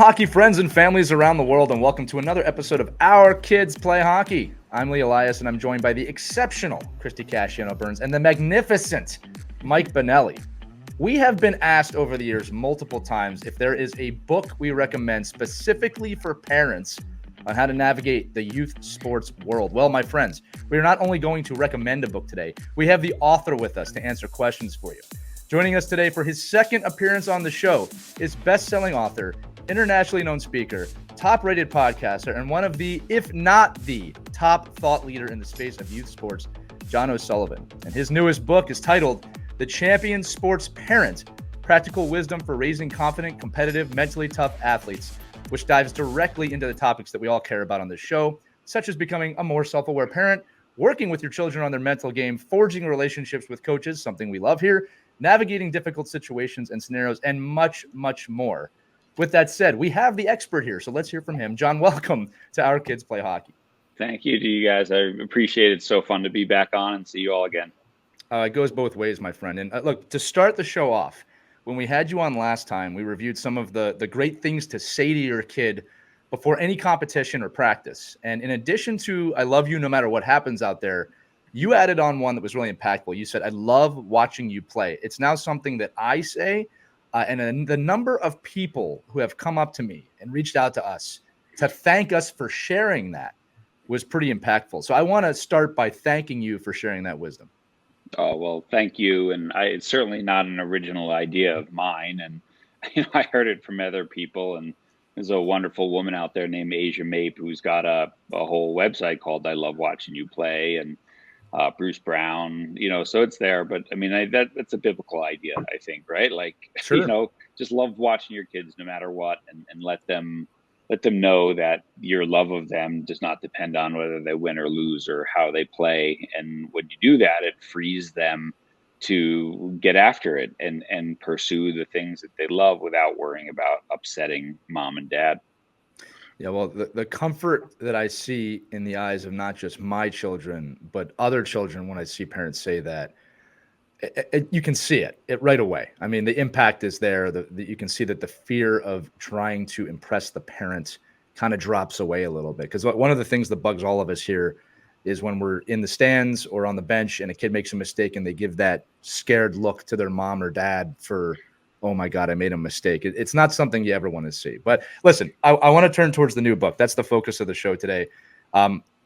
hockey friends and families around the world, and welcome to another episode of Our Kids Play Hockey. I'm Lee Elias, and I'm joined by the exceptional Christy Casciano-Burns and the magnificent Mike Bonelli. We have been asked over the years multiple times if there is a book we recommend specifically for parents on how to navigate the youth sports world. Well, my friends, we are not only going to recommend a book today, we have the author with us to answer questions for you. Joining us today for his second appearance on the show is best-selling author, internationally known speaker, top-rated podcaster, and one of the, if not the, top thought leader in the space of youth sports, John O'Sullivan. And his newest book is titled The Champion Sports Parent, Practical Wisdom for Raising Confident, Competitive, Mentally Tough Athletes, which dives directly into the topics that we all care about on this show, such as becoming a more self-aware parent, working with your children on their mental game, forging relationships with coaches, something we love here, navigating difficult situations and scenarios, and much, much more. With that said, we have the expert here, so let's hear from him. John, welcome to Our Kids Play Hockey. Thank you to you guys. I appreciate it. It's so fun to be back on and see you all again. It goes both ways, my friend. And look, to start the show off, when we had you on last time, we reviewed some of the great things to say to your kid before any competition or practice. And in addition to I love you no matter what happens out there, you added on one that was really impactful. You said, I love watching you play. It's now something that I say, and the number of people who have come up to me and reached out to us to thank us for sharing that was pretty impactful. So I want to start by thanking you for sharing that wisdom. Oh, well, thank you. And it's certainly not an original idea of mine. And I heard it from other people. And there's a wonderful woman out there named Asia Mape who's got a whole website called I Love Watching You Play. And Bruce Brown, so it's there. But I mean, that's a biblical idea, I think, right? Like, Sure. just love watching your kids no matter what, and let them know that your love of them does not depend on whether they win or lose or how they play. And when you do that, it frees them to get after it and pursue the things that they love without worrying about upsetting mom and dad. Yeah, well, the comfort that I see in the eyes of not just my children, but other children when I see parents say that, you can see it right away. I mean, the impact is there. You can see that the fear of trying to impress the parent kind of drops away a little bit. Because one of the things that bugs all of us here is when we're in the stands or on the bench and a kid makes a mistake and they give that scared look to their mom or dad for, oh my God, I made a mistake. It's not something you ever want to see. But listen, I want to turn towards the new book. That's the focus of the show today.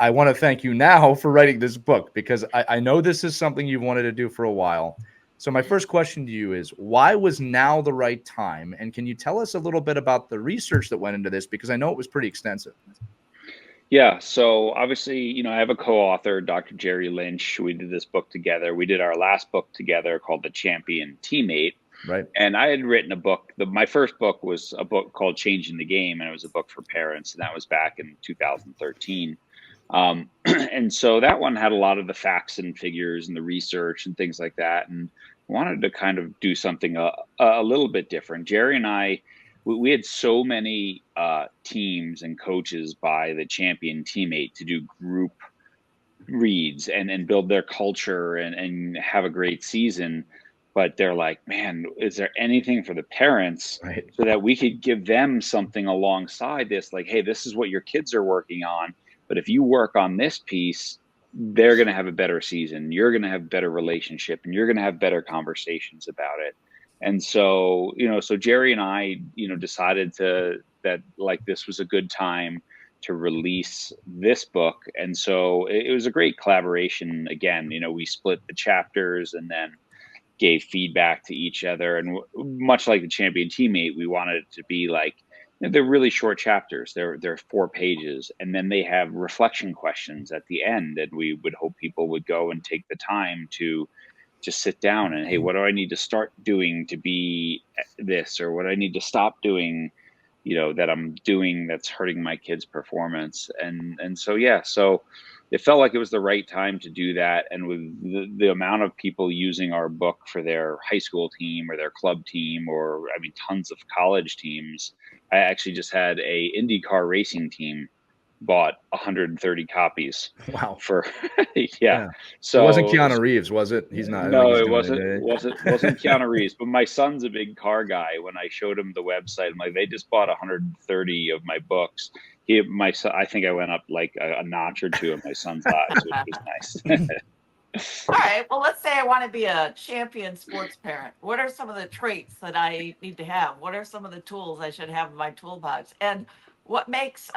I want to thank you now for writing this book because I know this is something you've wanted to do for a while. So my first question to you is, why was now the right time? And can you tell us a little bit about the research that went into this? Because I know it was pretty extensive. Yeah, so obviously, I have a co-author, Dr. Jerry Lynch. We did this book together. We did our last book together called The Champion Teammate. Right. And I had written a book. My first book was a book called Changing the Game, and it was a book for parents, and that was back in 2013. And so that one had a lot of the facts and figures and the research and things like that, and wanted to kind of do something a little bit different. Jerry and I, we had so many teams and coaches by the Champion Teammate to do group reads and build their culture and have a great season. But they're like, man, is there anything for the parents Right. so that we could give them something alongside this? Like, hey, this is what your kids are working on. But if you work on this piece, they're going to have a better season. You're going to have a better relationship and you're going to have better conversations about it. And so, so Jerry and I, decided that like this was a good time to release this book. And so it was a great collaboration. Again, we split the chapters and then gave feedback to each other. And much like the Champion Teammate, we wanted it to be like, they're really short chapters. They're 4 pages. And then they have reflection questions at the end. And we would hope people would go and take the time to just sit down and, hey, what do I need to start doing to be this? Or what do I need to stop doing, that I'm doing that's hurting my kids' performance? And so, yeah, so it felt like it was the right time to do that. And with the amount of people using our book for their high school team or their club team, or tons of college teams. I actually just had a IndyCar racing team bought 130 copies Wow. for yeah. Yeah. It wasn't So Keanu Reeves, was it? He's not. I don't think no, he's it doing wasn't it. wasn't wasn't Keanu Reeves, but my son's a big car guy. When I showed him the website, I'm like, they just bought 130 of my books. My son, I think I went up like a notch or two in my son's eyes, which was nice. All right. Well, let's say I want to be a champion sports parent. What are some of the traits that I need to have? What are some of the tools I should have in my toolbox? And what makes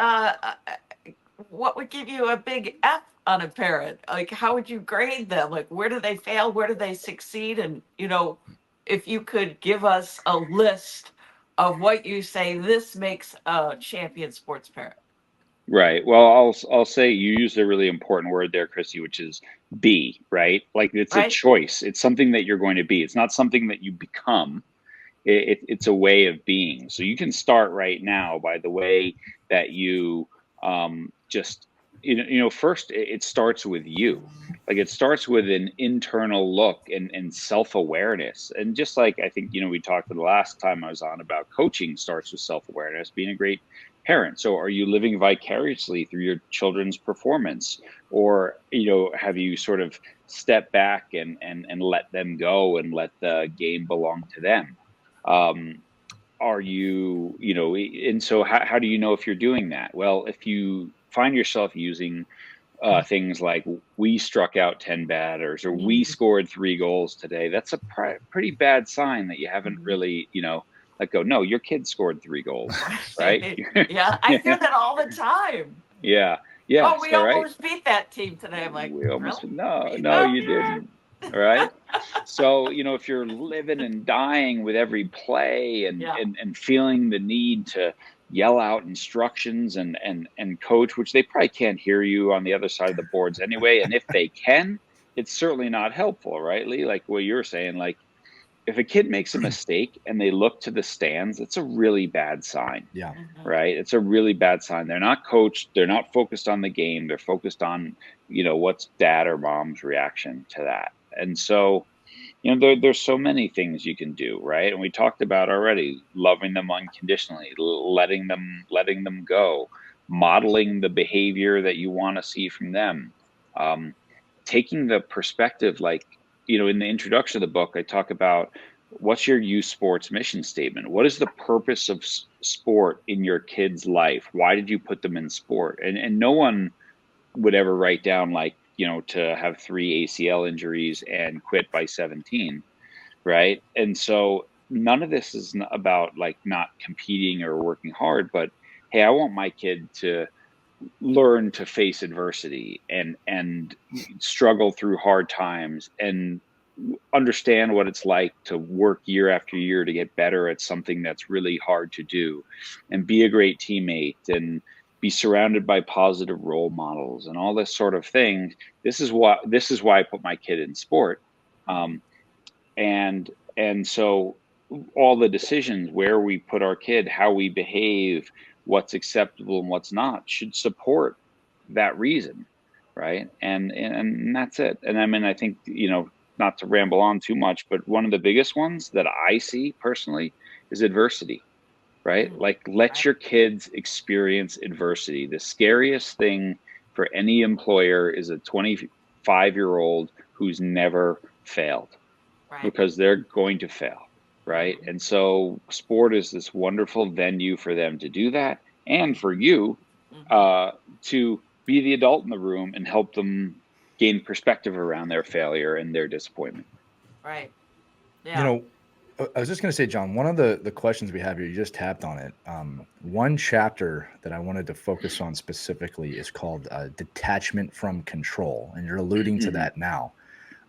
what would give you a big F on a parent? Like, how would you grade them? Like, where do they fail? Where do they succeed? And if you could give us a list of what you say this makes a champion sports parent. Right. Well, I'll say you used a really important word there, Chrissy, which is be, right? Like it's a Right. choice. It's something that you're going to be. It's not something that you become. It's a way of being. So you can start right now by the way that you just first it starts with you. Like it starts with an internal look and self-awareness. And just like I think we talked the last time I was on about coaching starts with self-awareness, being a great parent. So are you living vicariously through your children's performance, or have you sort of stepped back and let them go and let the game belong to them? Are you, and so how do you know if you're doing that? Well, if you find yourself using things like we struck out 10 batters or we scored 3 goals today, that's a pretty bad sign that you haven't really, let go. No, your kid scored 3 goals, right? Yeah, I hear that all the time. Yeah. Yeah. Oh, we So, right. almost beat that team today. I'm like, We almost, really? no, you didn't. All right. So, if you're living and dying with every play and, Yeah. and feeling the need to yell out instructions and coach, which they probably can't hear you on the other side of the boards anyway. And if they can, it's certainly not helpful, right, Lee? Like what you're saying, like if a kid makes a mistake and they look to the stands, it's a really bad sign. Yeah. Right. It's a really bad sign. They're not coached. They're not focused on the game. They're focused on, what's dad or mom's reaction to that. And so, there's so many things you can do. Right. And we talked about already loving them unconditionally, letting them go, modeling the behavior that you want to see from them, taking the perspective, like, in the introduction of the book, I talk about what's your youth sports mission statement? What is the purpose of sport in your kid's life? Why did you put them in sport? And no one would ever write down like, to have 3 ACL injuries and quit by 17. Right. And so none of this is about like not competing or working hard, but hey, I want my kid to learn to face adversity and struggle through hard times and understand what it's like to work year after year to get better at something that's really hard to do and be a great teammate and be surrounded by positive role models and all this sort of thing. This is why I put my kid in sport. And so all the decisions, where we put our kid, how we behave, what's acceptable and what's not, should support that reason, right? And that's it. And I mean, I think, not to ramble on too much, but one of the biggest ones that I see personally is adversity, right? Like let your kids experience adversity. The scariest thing for any employer is a 25-year-old who's never failed, because they're going to fail, right? And so sport is this wonderful venue for them to do that, and for you to be the adult in the room and help them gain perspective around their failure and their disappointment. Right. Yeah. I was just going to say, John, one of the questions we have here, you just tapped on it. One chapter that I wanted to focus on specifically is called Detachment from Control. And you're alluding to that now.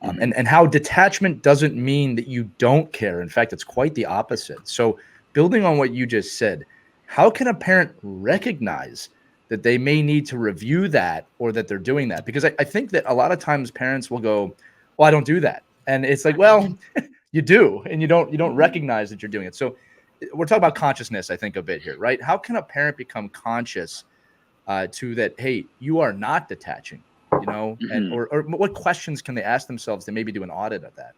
And how detachment doesn't mean that you don't care. In fact, it's quite the opposite. So building on what you just said, how can a parent recognize that they may need to review that or that they're doing that? Because I think that a lot of times parents will go, well, I don't do that. And it's like, well, you do, and you don't recognize that you're doing it. So we're talking about consciousness, I think, a bit here, right? How can a parent become conscious to that, hey, you are not detaching? And or what questions can they ask themselves to maybe do an audit of that?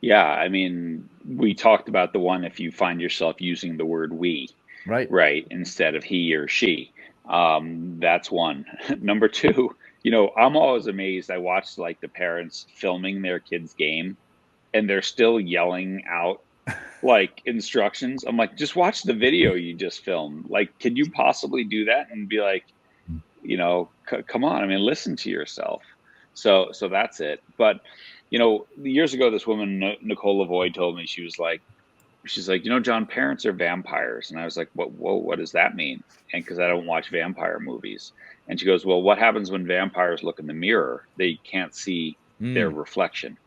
Yeah, I mean, we talked about the one if you find yourself using the word we, Right. instead of he or she. That's one. Number two, I'm always amazed. I watch like the parents filming their kids' game and they're still yelling out like instructions. I'm like, just watch the video you just filmed. Like, can you possibly do that and be like, come on? I mean, listen to yourself. So that's it. But years ago, this woman Nicole Lavoie told me, she's like, John, parents are vampires. And I was like, what does that mean? And because I don't watch vampire movies. And she goes, well, what happens when vampires look in the mirror? They can't see their reflection.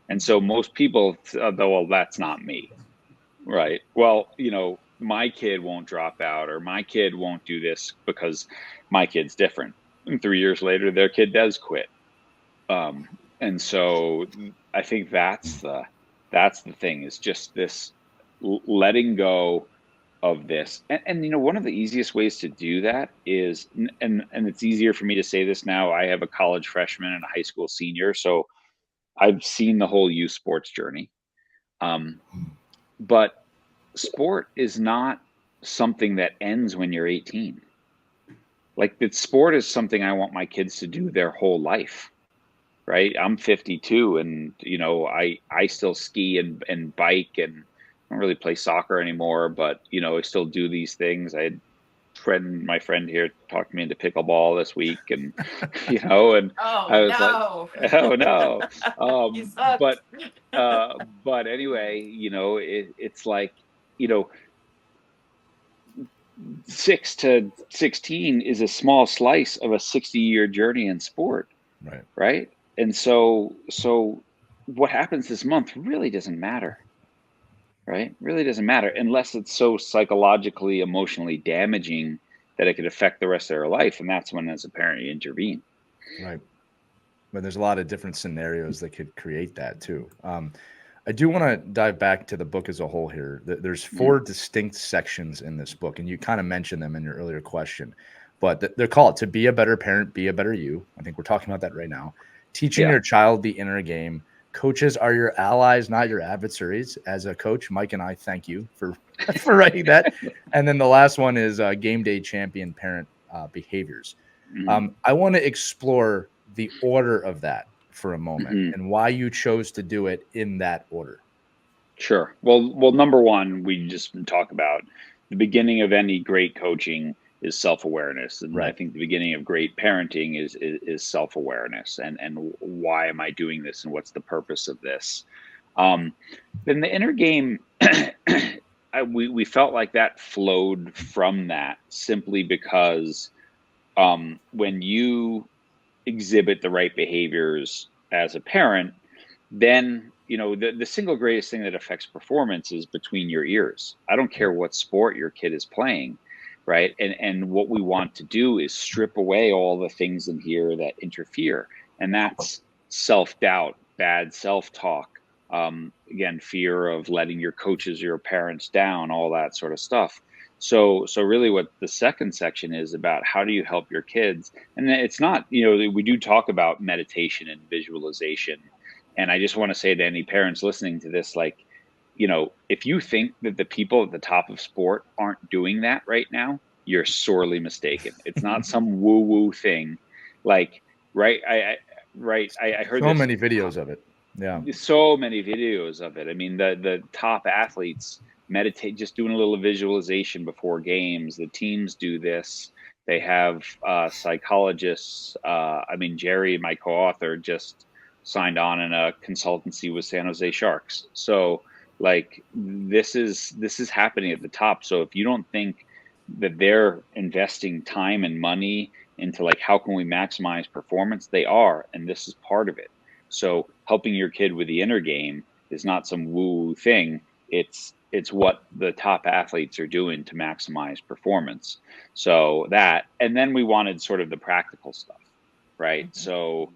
And so most people, well, that's not me. Right. Well, my kid won't drop out or my kid won't do this because my kid's different. And 3 years later, their kid does quit. And so I think that's the thing, is just this letting go of this. And one of the easiest ways to do that is, and it's easier for me to say this now. I have a college freshman and a high school senior, so I've seen the whole youth sports journey. But sport is not something that ends when you're 18. Like, the sport is something I want my kids to do their whole life. Right. I'm 52 and, I still ski and bike, and I don't really play soccer anymore, but, I still do these things. I had my friend here talked me into pickleball this week, and, and I was like, oh no. You suck. But anyway, it's like, 6 to 16 is a small slice of a 60-year journey in sport. Right. Right. And so what happens this month really doesn't matter. Right. Really doesn't matter unless it's so psychologically, emotionally damaging that it could affect the rest of their life. And that's when, as a parent, you intervene. Right. But there's a lot of different scenarios that could create that too. I do want to dive back to the book as a whole here. There's 4 distinct sections in this book, and you kind of mentioned them in your earlier question, but they're called To Be a Better Parent, Be a Better You. I think we're talking about that right now. Teaching your child the inner game. Coaches are your allies, not your adversaries. As a coach, Mike and I thank you for writing that. And then the last one is Game Day Champion Parent Behaviors. I want to explore the order of that for a moment and why you chose to do it in that order. Sure. Well, number one, we just talk about the beginning of any great coaching is self-awareness. And Right. I think the beginning of great parenting is self-awareness, and why am I doing this and what's the purpose of this? Then the inner game, we felt like that flowed from that, simply because when you exhibit the right behaviors as a parent, then the single greatest thing that affects performance is between your ears. I don't care what sport your kid is playing, right? And what we want to do is strip away all the things in here that interfere, and that's self-doubt, bad self-talk, again, fear of letting your coaches or your parents down, all that sort of stuff. So really what the second section is about, how do you help your kids? And it's not, we do talk about meditation and visualization. And I just want to say to any parents listening to this, like, if you think that the people at the top of sport aren't doing that right now, you're sorely mistaken. It's not some woo-woo thing. Like, right. I heard so many videos of it. Yeah. So many videos of it. I mean, the top athletes meditate, just doing a little visualization before games. The teams do this. They have psychologists. I mean, Jerry, my co-author, just signed on in a consultancy with San Jose Sharks. So, like, this is happening at the top. So if you don't think that they're investing time and money into, like, how can we maximize performance, they are, and this is part of it. So helping your kid with the inner game is not some woo thing. It's what the top athletes are doing to maximize performance. So that, and then we wanted sort of the practical stuff, right? So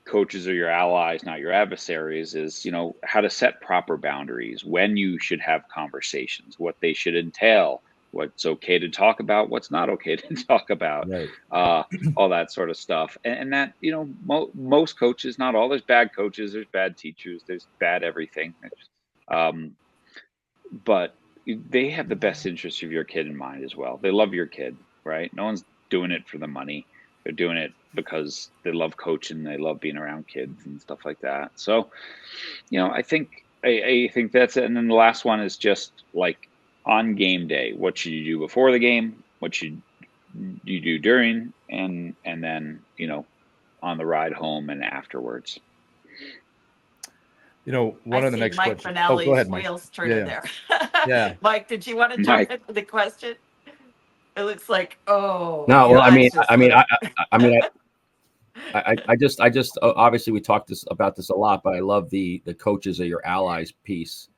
coaches are your allies, not your adversaries, is, how to set proper boundaries, when you should have conversations, what they should entail, what's okay to talk about, what's not okay to talk about, Right. all that sort of stuff. And that, most coaches, not all, there's bad coaches, there's bad teachers, there's bad everything. But they have the best interest of your kid in mind as well. They love your kid. right? No one's doing it for the money. They're doing it because they love coaching, they love being around kids and stuff like that. So, I think that's it. And then the last one is just like on game day, what should you do before the game? What should you do during? And then, on the ride home and afterwards. One I of the see next Mike questions. Oh, go Benelli's ahead, Mike. wheels turning there. Yeah. Mike, did you want to jump Mike. into the question? It looks like, oh, No, your well, eyes just lit up. I just obviously we talked about this a lot, but I love the coaches are your allies piece,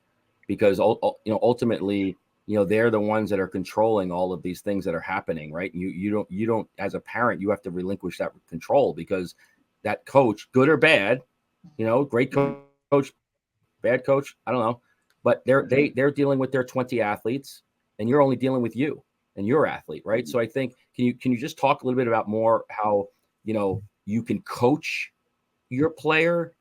because ultimately, they're the ones that are controlling all of these things that are happening, right? You don't as a parent, you have to relinquish that control, because that coach, good or bad, great coach, bad coach, I don't know, but they're dealing with their 20 athletes, and you're only dealing with you and your athlete, right? So I think, can you just talk a little bit about more how you can coach your player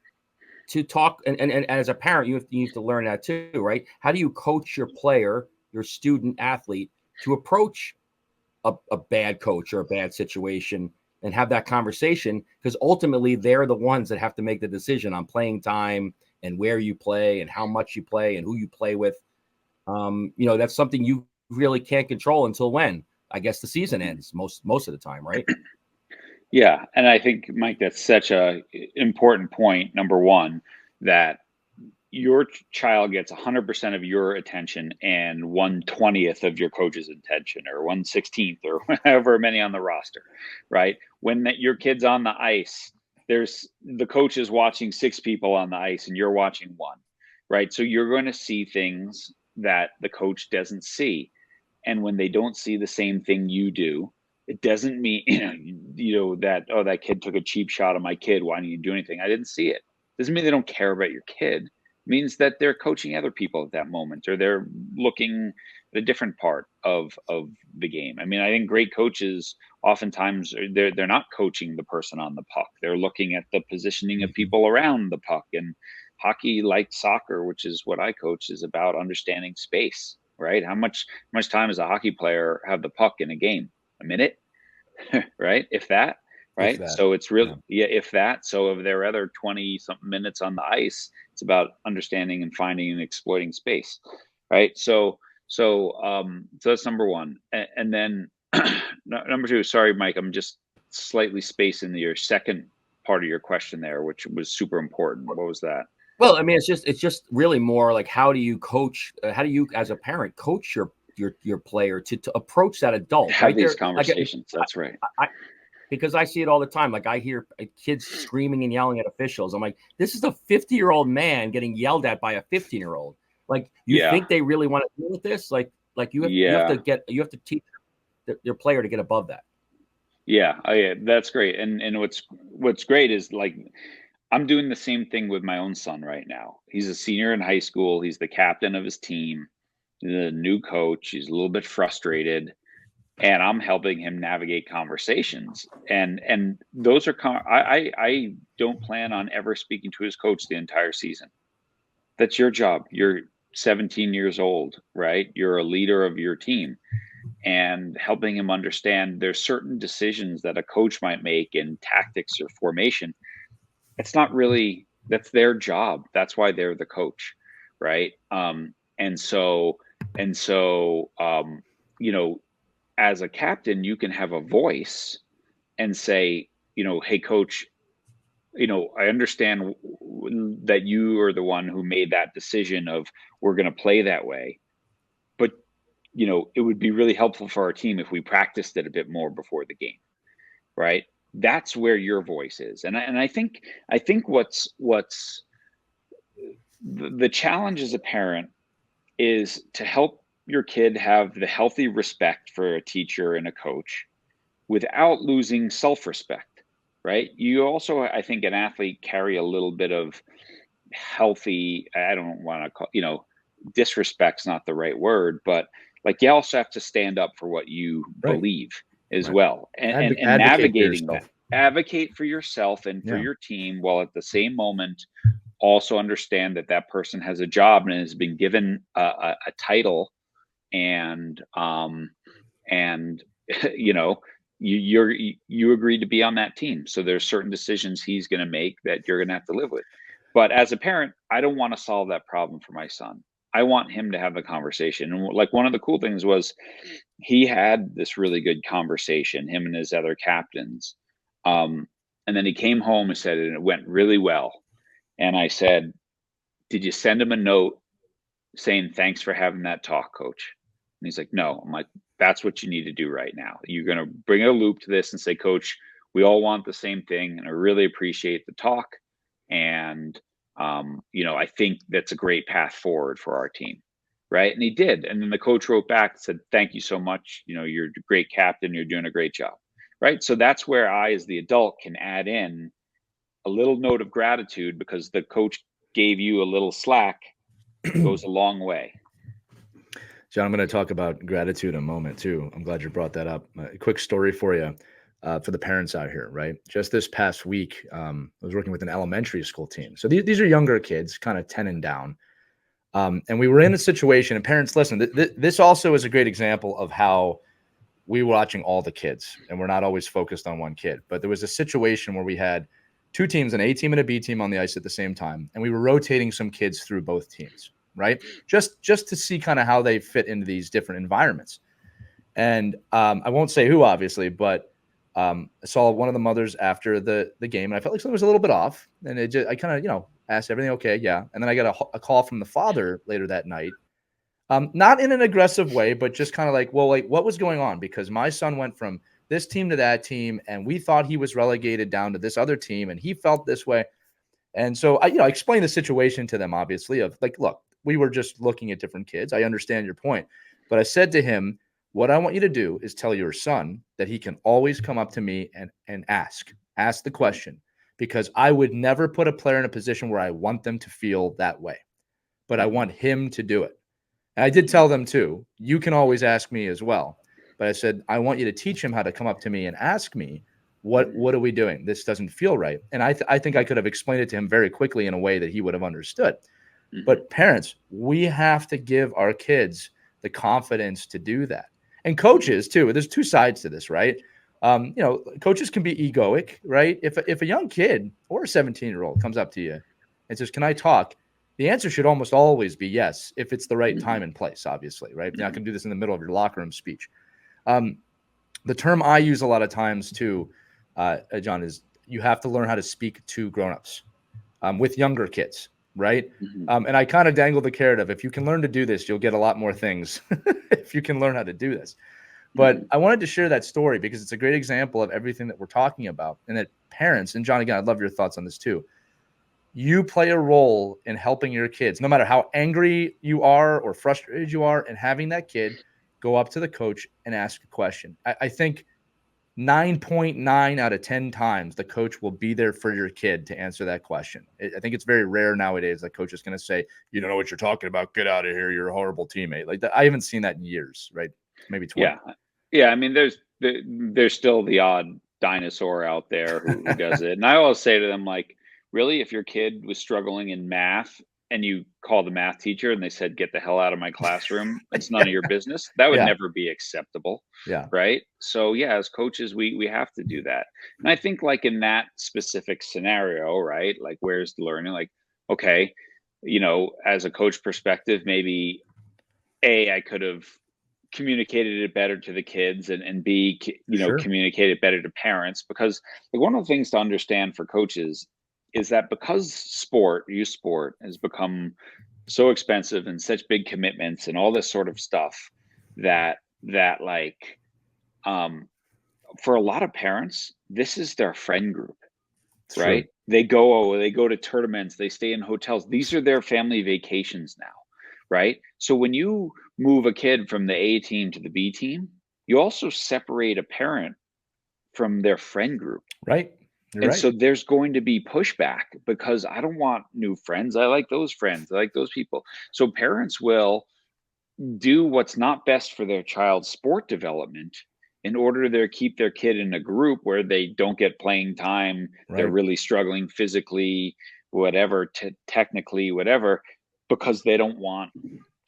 to talk, and as a parent, you have to learn that too, right? How do you coach your player, your student athlete, to approach a bad coach or a bad situation and have that conversation? Because ultimately they're the ones that have to make the decision on playing time and where you play and how much you play and who you play with. That's something you really can't control until when, I guess, the season ends most of the time, right? Yeah. And I think, Mike, that's such a important point. Number one, that your child gets 100% of your attention and 1/20th of your coach's attention, or 1/16th, or however many on the roster, right? When your kid's on the ice, there's the coach is watching 6 people on the ice and you're watching 1, right? So you're going to see things that the coach doesn't see. And when they don't see the same thing you do, it doesn't mean that, oh, that kid took a cheap shot of my kid, why didn't you do anything? I didn't see it. Doesn't mean they don't care about your kid. It means that they're coaching other people at that moment, or they're looking at a different part of the game. I mean, I think great coaches oftentimes they're not coaching the person on the puck. They're looking at the positioning of people around the puck. And hockey, like soccer, which is what I coach, is about understanding space, right? How much time does a hockey player have the puck in a game? A minute, right? If that, right? that, So it's really, if that. So of their other 20 something minutes on the ice, it's about understanding and finding and exploiting space, right? So that's number one. And then number two, sorry, Mike, I'm just slightly spacing your second part of your question there, which was super important. What was that? Well, I mean, it's just really more like, how do you coach? How do you, as a parent, coach your player to approach that adult? Have right? these conversations. That's right. Because I see it all the time. Like, I hear kids screaming and yelling at officials. I'm like, this is a 50-year-old man getting yelled at by a 15-year-old. Like, you think they really want to deal with this? Like you have to teach your player to get above that. Yeah, that's great. And what's great is, like, I'm doing the same thing with my own son right now. He's a senior in high school. He's the captain of his team. He's a new coach. He's a little bit frustrated, and I'm helping him navigate conversations. And those are I don't plan on ever speaking to his coach the entire season. That's your job. You're 17 years old, right? You're a leader of your team, and helping him understand there's certain decisions that a coach might make in tactics or formation. It's not really, that's their job. That's why they're the coach, right? And so as a captain, you can have a voice and say, hey, coach, I understand that you are the one who made that decision of, we're going to play that way, but it would be really helpful for our team if we practiced it a bit more before the game, right? That's where your voice is. And I think what's the challenge as a parent is to help your kid have the healthy respect for a teacher and a coach without losing self-respect, right? You also, I think, an athlete carry a little bit of healthy, I don't want to call, disrespect's not the right word, but like, you also have to stand up for what you believe as well. And navigating that, advocate for yourself and for your team, while at the same moment also understand that that person has a job and has been given a title and you know, you agreed to be on that team. So there's certain decisions he's going to make that you're going to have to live with. But as a parent, I don't want to solve that problem for my son. I want him to have a conversation. And like one of the cool things was he had this really good conversation, him and his other captains. And then he came home and said, and it went really well. And I said, did you send him a note saying, thanks for having that talk, coach? And he's like, no. I'm like, that's what you need to do right now. You're going to bring a loop to this and say, coach, we all want the same thing. And I really appreciate the talk. And, I think that's a great path forward for our team. Right. And he did. And then the coach wrote back and said, thank you so much. You're a great captain. You're doing a great job. Right. So that's where I, as the adult, can add in a little note of gratitude because the coach gave you a little slack. Goes a long way. John, I'm going to talk about gratitude in a moment too. I'm glad you brought that up. A quick story for you, for the parents out here, right? Just this past week, I was working with an elementary school team. So these are younger kids, kind of 10 and down. And we were in a situation, and parents, listen, this also is a great example of how we were watching all the kids, and we're not always focused on one kid. But there was a situation where we had two teams, an A team and a B team on the ice at the same time, and we were rotating some kids through both teams, right? Just to see kind of how they fit into these different environments. And I won't say who, obviously, but I saw one of the mothers after the game, and I felt like something was a little bit off. And I kind of, asked everything okay, yeah. And then I got a call from the father later that night, not in an aggressive way, but just kind of like, well, like what was going on? Because my son went from this team to that team, and we thought he was relegated down to this other team, and he felt this way. And so I explained the situation to them, obviously, of like, look, we were just looking at different kids. I understand your point. But I said to him, what I want you to do is tell your son that he can always come up to me and ask the question, because I would never put a player in a position where I want them to feel that way, but I want him to do it. And I did tell them too, you can always ask me as well. But I said, I want you to teach him how to come up to me and ask me, what are we doing? This doesn't feel right. And I think I could have explained it to him very quickly in a way that he would have understood. But parents, we have to give our kids the confidence to do that. And coaches too. There's two sides to this, right? Coaches can be egoic, right? If a young kid or a 17-year-old comes up to you and says, can I talk? The answer should almost always be yes, if it's the right time and place, obviously, right? You're not going to do this in the middle of your locker room speech. The term I use a lot of times too, John, is you have to learn how to speak to grownups with younger kids, right? And I kind of dangle the carrot of, if you can learn to do this, you'll get a lot more things if you can learn how to do this. But I wanted to share that story because it's a great example of everything that we're talking about, and that parents, and John, again, I'd love your thoughts on this too. You play a role in helping your kids, no matter how angry you are or frustrated you are, and having that kid go up to the coach and ask a question. I think 9.9 out of 10 times the coach will be there for your kid to answer that question. I think it's very rare nowadays that coach is going to say, you don't know what you're talking about, get out of here, you're a horrible teammate. Like that, I haven't seen that in years, right? Maybe 20. Yeah. I mean, there's still the odd dinosaur out there who does it. And I always say to them, like, really, if your kid was struggling in math and you call the math teacher and they said, get the hell out of my classroom, it's none of your business, that would never be acceptable. Yeah. Right. So as coaches, we have to do that. And I think like in that specific scenario, right, like where's the learning? Like, okay, as a coach perspective, maybe I could have communicated it better to the kids, and B, communicate it better to parents, because like one of the things to understand for coaches is that because youth sport has become so expensive and such big commitments and all this sort of stuff, that like for a lot of parents, this is their friend group. It's right. True. They go to tournaments, they stay in hotels. These are their family vacations now. Right. So when you move a kid from the A team to the B team, you also separate a parent from their friend group. Right. So there's going to be pushback because I don't want new friends. I like those friends. I like those people. So parents will do what's not best for their child's sport development in order to keep their kid in a group where they don't get playing time. Right. They're really struggling physically, whatever, technically, whatever, because they don't want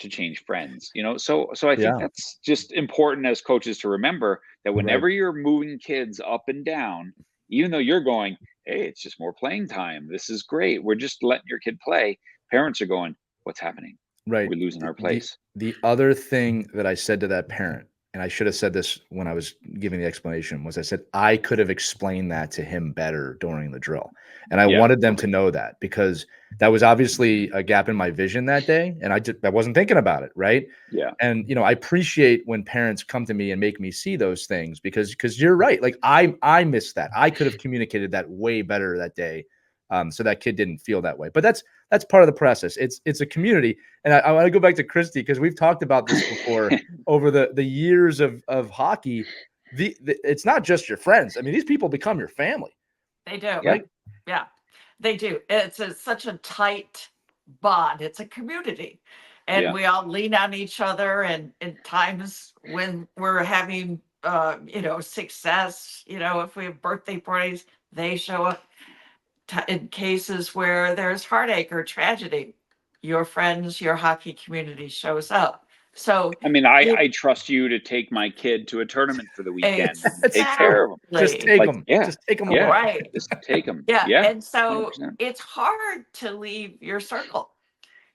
to change friends, so I think Yeah. that's just important as coaches to remember that Right. whenever you're moving kids up and down, even though you're going, hey, it's just more playing time, this is great, we're just letting your kid play, parents are going, what's happening? Right. We're losing The our the place. the other thing that I said to that parent, and I should have said this when I was giving the explanation, was I said, "I could have explained that to him better during the drill." And I Yeah. wanted them to know that because that was obviously a gap in my vision that day, and I wasn't thinking about it, right? Yeah. And, I appreciate when parents come to me and make me see those things because you're right. Like I missed that. I could have communicated that way better that day, so that kid didn't feel that way. But that's part of the process. It's a community, and I want to go back to Christy because we've talked about this before over the years of hockey. It's not just your friends. I mean, these people become your family, They do. Yeah. right? Yeah, they do. It's such a tight bond. It's a community. And Yeah. we all lean on each other. And in times when we're having, success, if we have birthday parties, they show up. In cases where there's heartache or tragedy, your friends, your hockey community shows up. So I mean, I it, I trust you to take my kid to a tournament for the weekend and That's take true. care of him. Just exactly. take Like, them. yeah, Just take them yeah, along. Right. just take them. Yeah. Yeah, And so 100%. it's hard to leave your circle,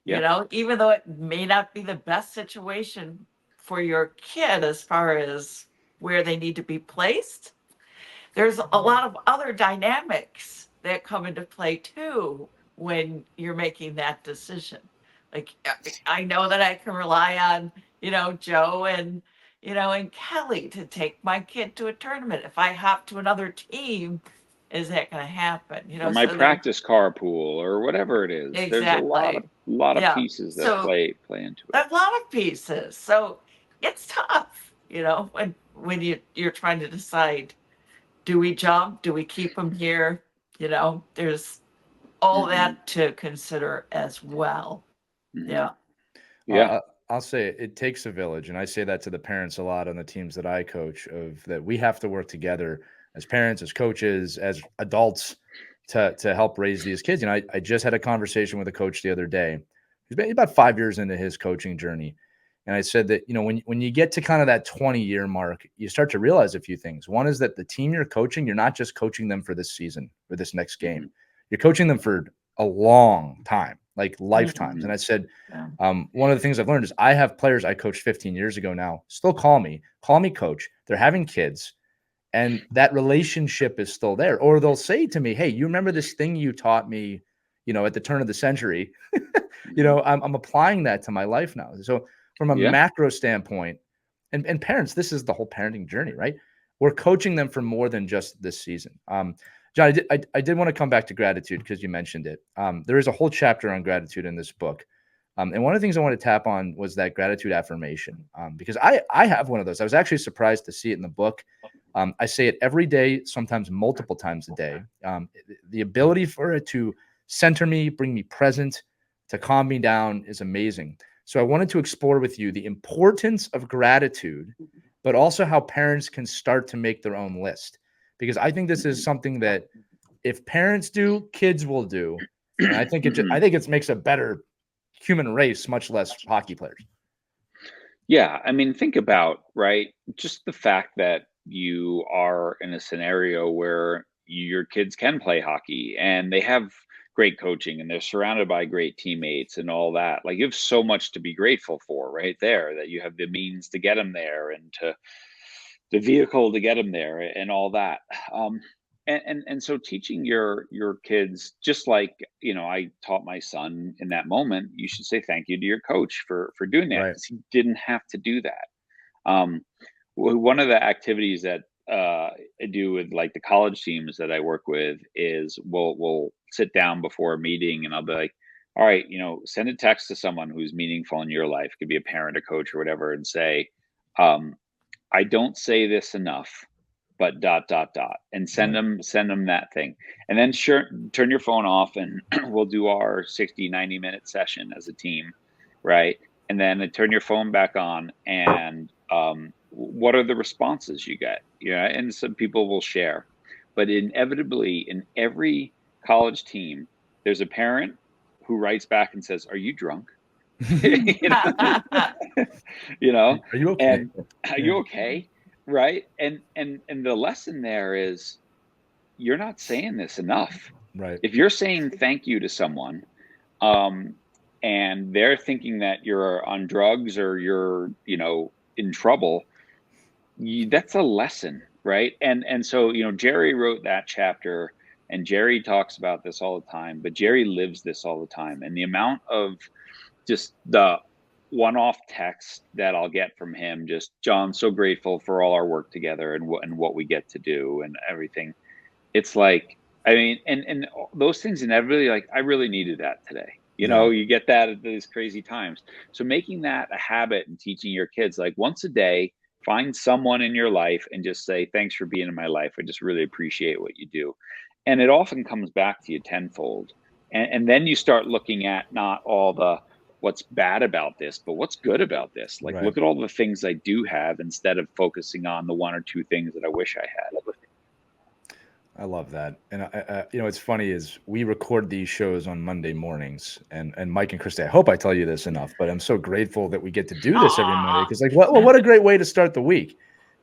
Yeah. even though it may not be the best situation for your kid as far as where they need to be placed. There's a lot of other dynamics that come into play too when you're making that decision. Like I know that I can rely on, Joe and Kelly to take my kid to a tournament. If I hop to another team, is that going to happen? Or my So there practice carpool or whatever it is. There's a lot of exactly. lot of Yeah. pieces that So play into it. a lot of pieces. So it's tough, when you're trying to decide, do we jump? Do we keep them here? There's all Hmm. that to consider as well. Hmm. Yeah. Yeah. I'll say it takes a village, and I say that to the parents a lot on the teams that I coach. Of that, we have to work together as parents, as coaches, as adults to help raise these kids. I just had a conversation with a coach the other day. He's been about 5 years into his coaching journey, and I said that when you get to kind of that 20-year mark, you start to realize a few things. One is that the team you're coaching, you're not just coaching them for this season or this next game. Hmm. You're coaching them for a long time, like lifetimes. Mhm. And I said, Yeah. one of the things I've learned is I have players I coached 15 years ago now still call me coach. They're having kids, and that relationship is still there. Or they'll say to me, "Hey, you remember this thing you taught me, at the turn of the century? Hmm. I'm applying that to my life now." So from a Yeah. macro standpoint, and parents, this is the whole parenting journey, right? We're coaching them for more than just this season. John, I did want to come back to gratitude because you mentioned it. There is a whole chapter on gratitude in this book. And one of the things I wanted to tap on was that gratitude affirmation, because I have one of those. I was actually surprised to see it in the book. I say it every day, sometimes multiple times a day. The ability for it to center me, bring me present, to calm me down is amazing. So I wanted to explore with you the importance of gratitude, but also how parents can start to make their own list. Because I think this is something that if parents do, kids will do. And I Hmm. think it makes a better human race, much less hockey players. Yeah, I mean, think about, right? Just the fact that you are in a scenario where your kids can play hockey and they have great coaching and they're surrounded by great teammates and all that. Like, you have so much to be grateful for right there, that you have the means to get them there and to the vehicle to get them there and all that. Um, and so teaching your kids, just like, I taught my son in that moment, you should say thank you to your coach for doing that, Right. because he didn't have to do that. Um, one of the activities that I do with, like, the college teams that I work with is we'll sit down before a meeting and I'll be like, all right, send a text to someone who's meaningful in your life, could be a parent, a coach, or whatever, and say, um, I don't say this enough, but dot dot dot, and Right. send them that thing. And then sure, turn your phone off and we'll do our 60-90 minute session as a team, right? And then turn your phone back on and what are the responses you get? Yeah, and some people will share. But inevitably in every college team, there's a parent who writes back and says, "Are you drunk?" You know, Are you okay? and are you okay? Right. And the lesson there is you're not saying this enough. Right. If you're saying thank you to someone, um, and they're thinking that you're on drugs or you're, in trouble, that's a lesson, right? And so, Jerry wrote that chapter, and Jerry talks about this all the time, but Jerry lives this all the time. And the amount of just the one-off text that I'll get from him, just, John, so grateful for all our work together and what we get to do and everything. It's like, I mean, and those things inevitably, like, I really needed that today. You get that at these crazy times. So making that a habit and teaching your kids, like, once a day, find someone in your life and just say, thanks for being in my life. I just really appreciate what you do. And it often comes back to you tenfold. And then you start looking at not all the what's bad about this, but what's good about this. Like, Right. look at all the things I do have instead of focusing on the one or two things that I wish I had. I love that. And it's funny is we record these shows on Monday mornings, and Mike and Christy, I hope I tell you this enough, but I'm so grateful that we get to do this every Monday, because like, what a great way to start the week.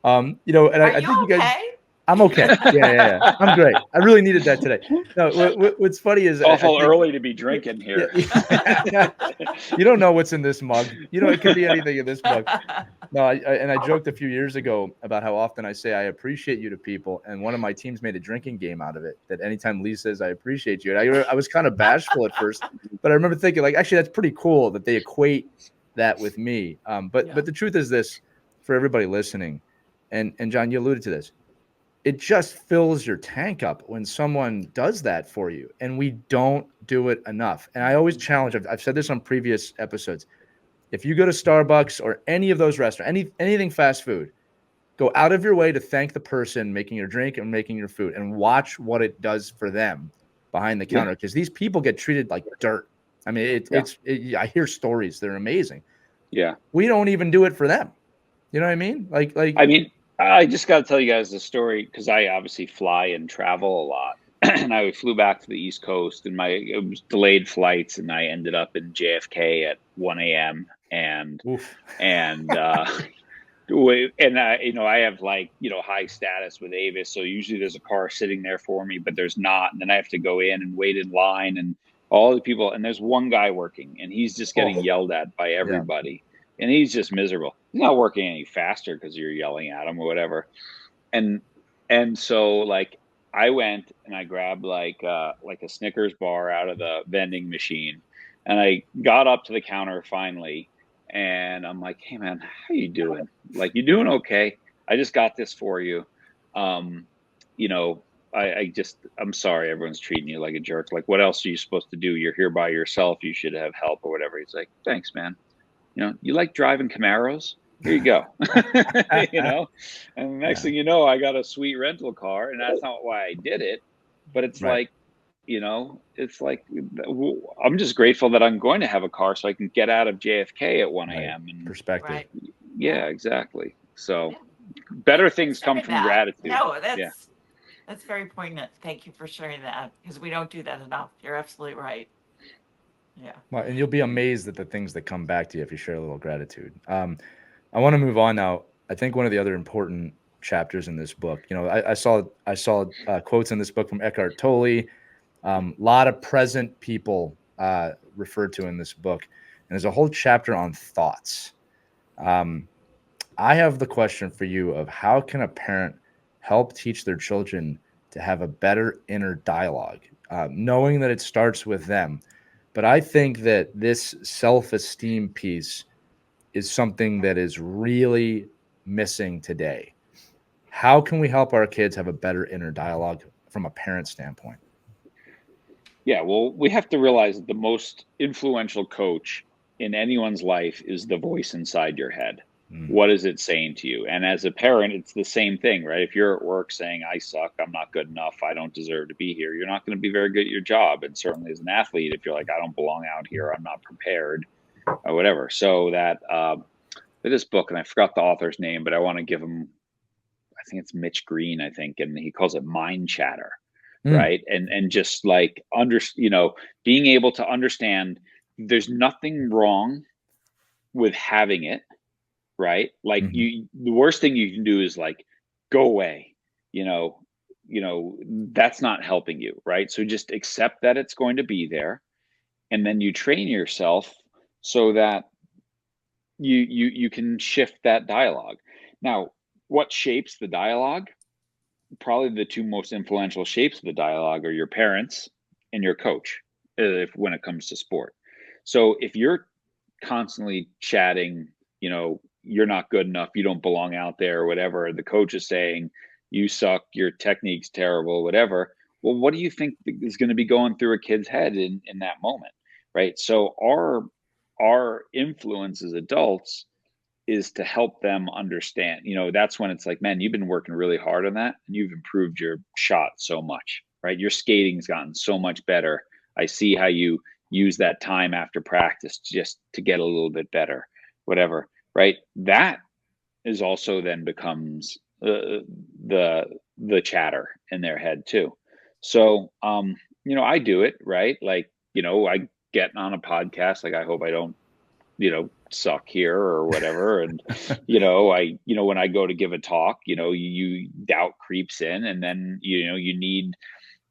And I think you guys, okay? I'm okay. Yeah. I'm great. I really needed that today. No, what's funny is It's awful early to be drinking here. You don't know what's in this mug. It could be anything in this mug. No, I joked a few years ago about how often I say I appreciate you to people, and one of my teams made a drinking game out of it. That anytime Lee says I appreciate you, and I was kind of bashful at first, but I remember thinking, like, actually that's pretty cool that they equate that with me. But the truth is this, for everybody listening, and John, you alluded to this. It just fills your tank up when someone does that for you, and we don't do it enough. And I always challenge, I've said this on previous episodes, if you go to Starbucks or any of those restaurants, anything fast food, go out of your way to thank the person making your drink and making your food, and watch what it does for them behind the counter, because these people get treated like dirt. I mean, I hear stories, they're amazing. Yeah. We don't even do it for them. You know what I mean? I mean, I just got to tell you guys the story, because I obviously fly and travel a lot. And I flew back to the East Coast, and it was delayed flights, and I ended up in JFK at 1 a.m. And I have, like, high status with Avis, so usually there's a car sitting there for me, but there's not, and then I have to go in and wait in line, and all the people, and there's one guy working, and he's just getting yelled at by everybody. And he's just miserable. He's not working any faster because you're yelling at him or whatever. And so, like, I went and I grabbed like a Snickers bar out of the vending machine, and I got up to the counter finally, and I'm like, hey man, how you doing? Like, you doing okay? I just got this for you. I'm sorry everyone's treating you like a jerk. Like, what else are you supposed to do? You're here by yourself. You should have help or whatever. He's like, thanks, man. You like driving Camaros? Here you go. And the next thing you know, I got a sweet rental car, and that's not why I did it. But it's like, it's like, I'm just grateful that I'm going to have a car so I can get out of JFK at 1 a.m. And perspective. Right. Yeah, exactly. So better things come from gratitude. No, that's very poignant. Thank you for sharing that, because we don't do that enough. You're absolutely right. Yeah. Well, and you'll be amazed at the things that come back to you if you share a little gratitude. I want to move on now. I think one of the other important chapters in this book, I saw quotes in this book from Eckhart Tolle. A lot of present people referred to in this book, and there's a whole chapter on thoughts. I have the question for you of how can a parent help teach their children to have a better inner dialogue, knowing that it starts with them. But I think that this self-esteem piece is something that is really missing today. How can we help our kids have a better inner dialogue from a parent standpoint? Yeah, well, we have to realize that the most influential coach in anyone's life is the voice inside your head. What is it saying to you? And as a parent, it's the same thing, right? If you're at work saying, I suck, I'm not good enough, I don't deserve to be here, you're not going to be very good at your job. And certainly as an athlete, if you're like, I don't belong out here, I'm not prepared, or whatever. So that this book, and I forgot the author's name, but I want to give him, I think it's Mitch Green, I think, and he calls it mind chatter, right? And just like being able to understand there's nothing wrong with having it, right? Like Mhm. the worst thing you can do is like go away, you know, that's not helping you, right? So just accept that it's going to be there, and then you train yourself so that you can shift that dialogue. Now, what shapes the dialogue? Probably the two most influential shapes of the dialogue are your parents and your coach, if when it comes to sport. So if you're constantly chatting, you're not good enough, you don't belong out there, or whatever, the coach is saying, you suck, your technique's terrible, whatever. Well, what do you think is going to be going through a kid's head in that moment, right? So our influence as adults is to help them understand. That's when it's like, man, you've been working really hard on that and you've improved your shot so much, right? Your skating's gotten so much better. I see how you use that time after practice just to get a little bit better, whatever, right? That is also then becomes the chatter in their head too. So, I do it, right? Like, I get on a podcast, like, I hope I don't suck here or whatever. And, when I go to give a talk, you doubt creeps in, and then, you need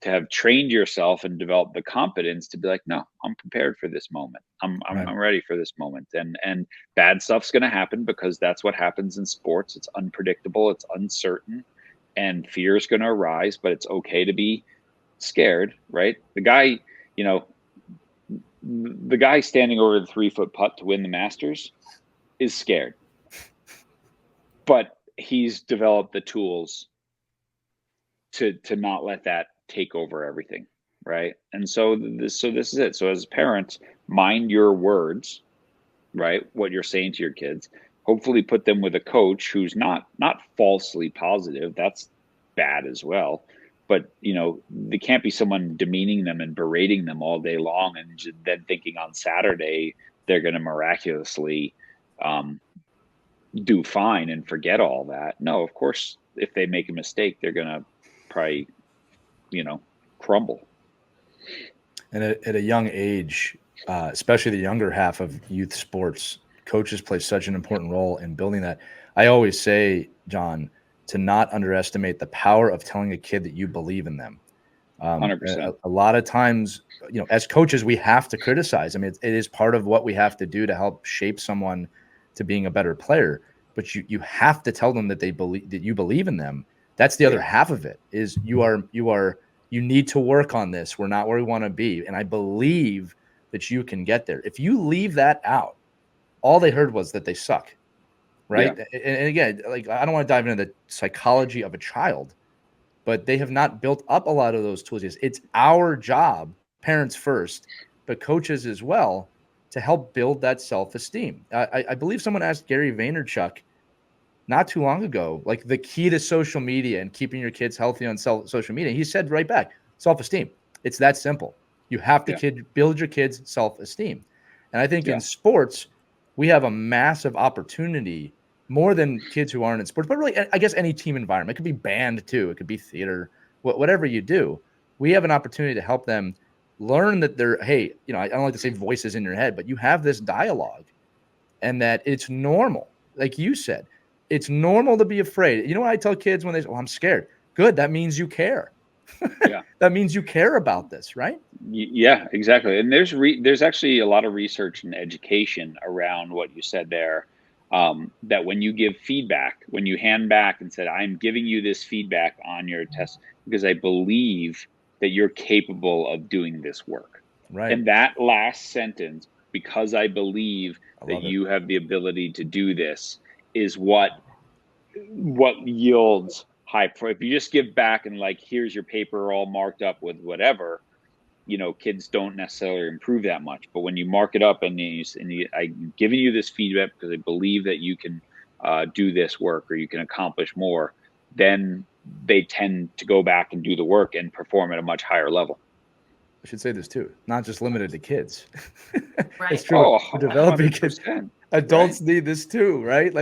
to have trained yourself and developed the competence to be like, no, I'm prepared for this moment. Right. I'm ready for this moment. And bad stuff's going to happen because that's what happens in sports. It's unpredictable. It's uncertain, and fear is going to arise, but it's okay to be scared, right? You know, the guy standing over the 3-foot putt to win the Masters is scared, but he's developed the tools to not let that take over everything, right? And so this is it. So as parents, mind your words, right? What you're saying to your kids. Hopefully, put them with a coach who's not falsely positive. That's bad as well. But they can't be someone demeaning them and berating them all day long, and then thinking on Saturday they're going to miraculously do fine and forget all that. No, of course, if they make a mistake, they're going to probably, crumble. And at a young age, especially the younger half of youth sports, coaches play such an important role in building that. I always say, John, to not underestimate the power of telling a kid that you believe in them. 100%. A lot of times, as coaches, we have to criticize. I mean, it is part of what we have to do to help shape someone to being a better player. But you have to tell them that you believe in them. That's the other half of it. Is you need to work on this. We're not where we want to be, and I believe that you can get there. If you leave that out, all they heard was that they suck, right? Yeah. And again, like, I don't want to dive into the psychology of a child, but they have not built up a lot of those tools. It's our job, parents first, but coaches as well, to help build that self-esteem. I believe someone asked Gary Vaynerchuk not too long ago, like, the key to social media and keeping your kids healthy on social media. He said right back, self-esteem. It's that simple. You have Yeah. to build your kids' self-esteem. And I think Yeah. in sports, we have a massive opportunity, more than kids who aren't in sports, but really, I guess, any team environment. It could be band too. It could be theater, whatever you do. We have an opportunity to help them learn that hey, I don't like to say voices in your head, but you have this dialogue, and that it's normal. Like you said, it's normal to be afraid. You know what I tell kids when they say, "Oh, I'm scared." Good. That means you care. Yeah. That means you care about this, right? Yeah, exactly. And there's actually a lot of research and education around what you said there. That when you give feedback, when you hand back and said, "I'm giving you this feedback on your test because I believe that you're capable of doing this work," Right. and that last sentence, "because I believe I that love it. you have the ability to do this," is what yields high. If you just give back and, like, here's your paper all marked up with whatever, kids don't necessarily improve that much. But when you mark it up and I'm giving you this feedback because I believe that you can do this work or you can accomplish more, then they tend to go back and do the work and perform at a much higher level. I should say this too, not just limited to kids. It's Right. true. Oh, For developing kids, 100%. Right. adults need this too, right?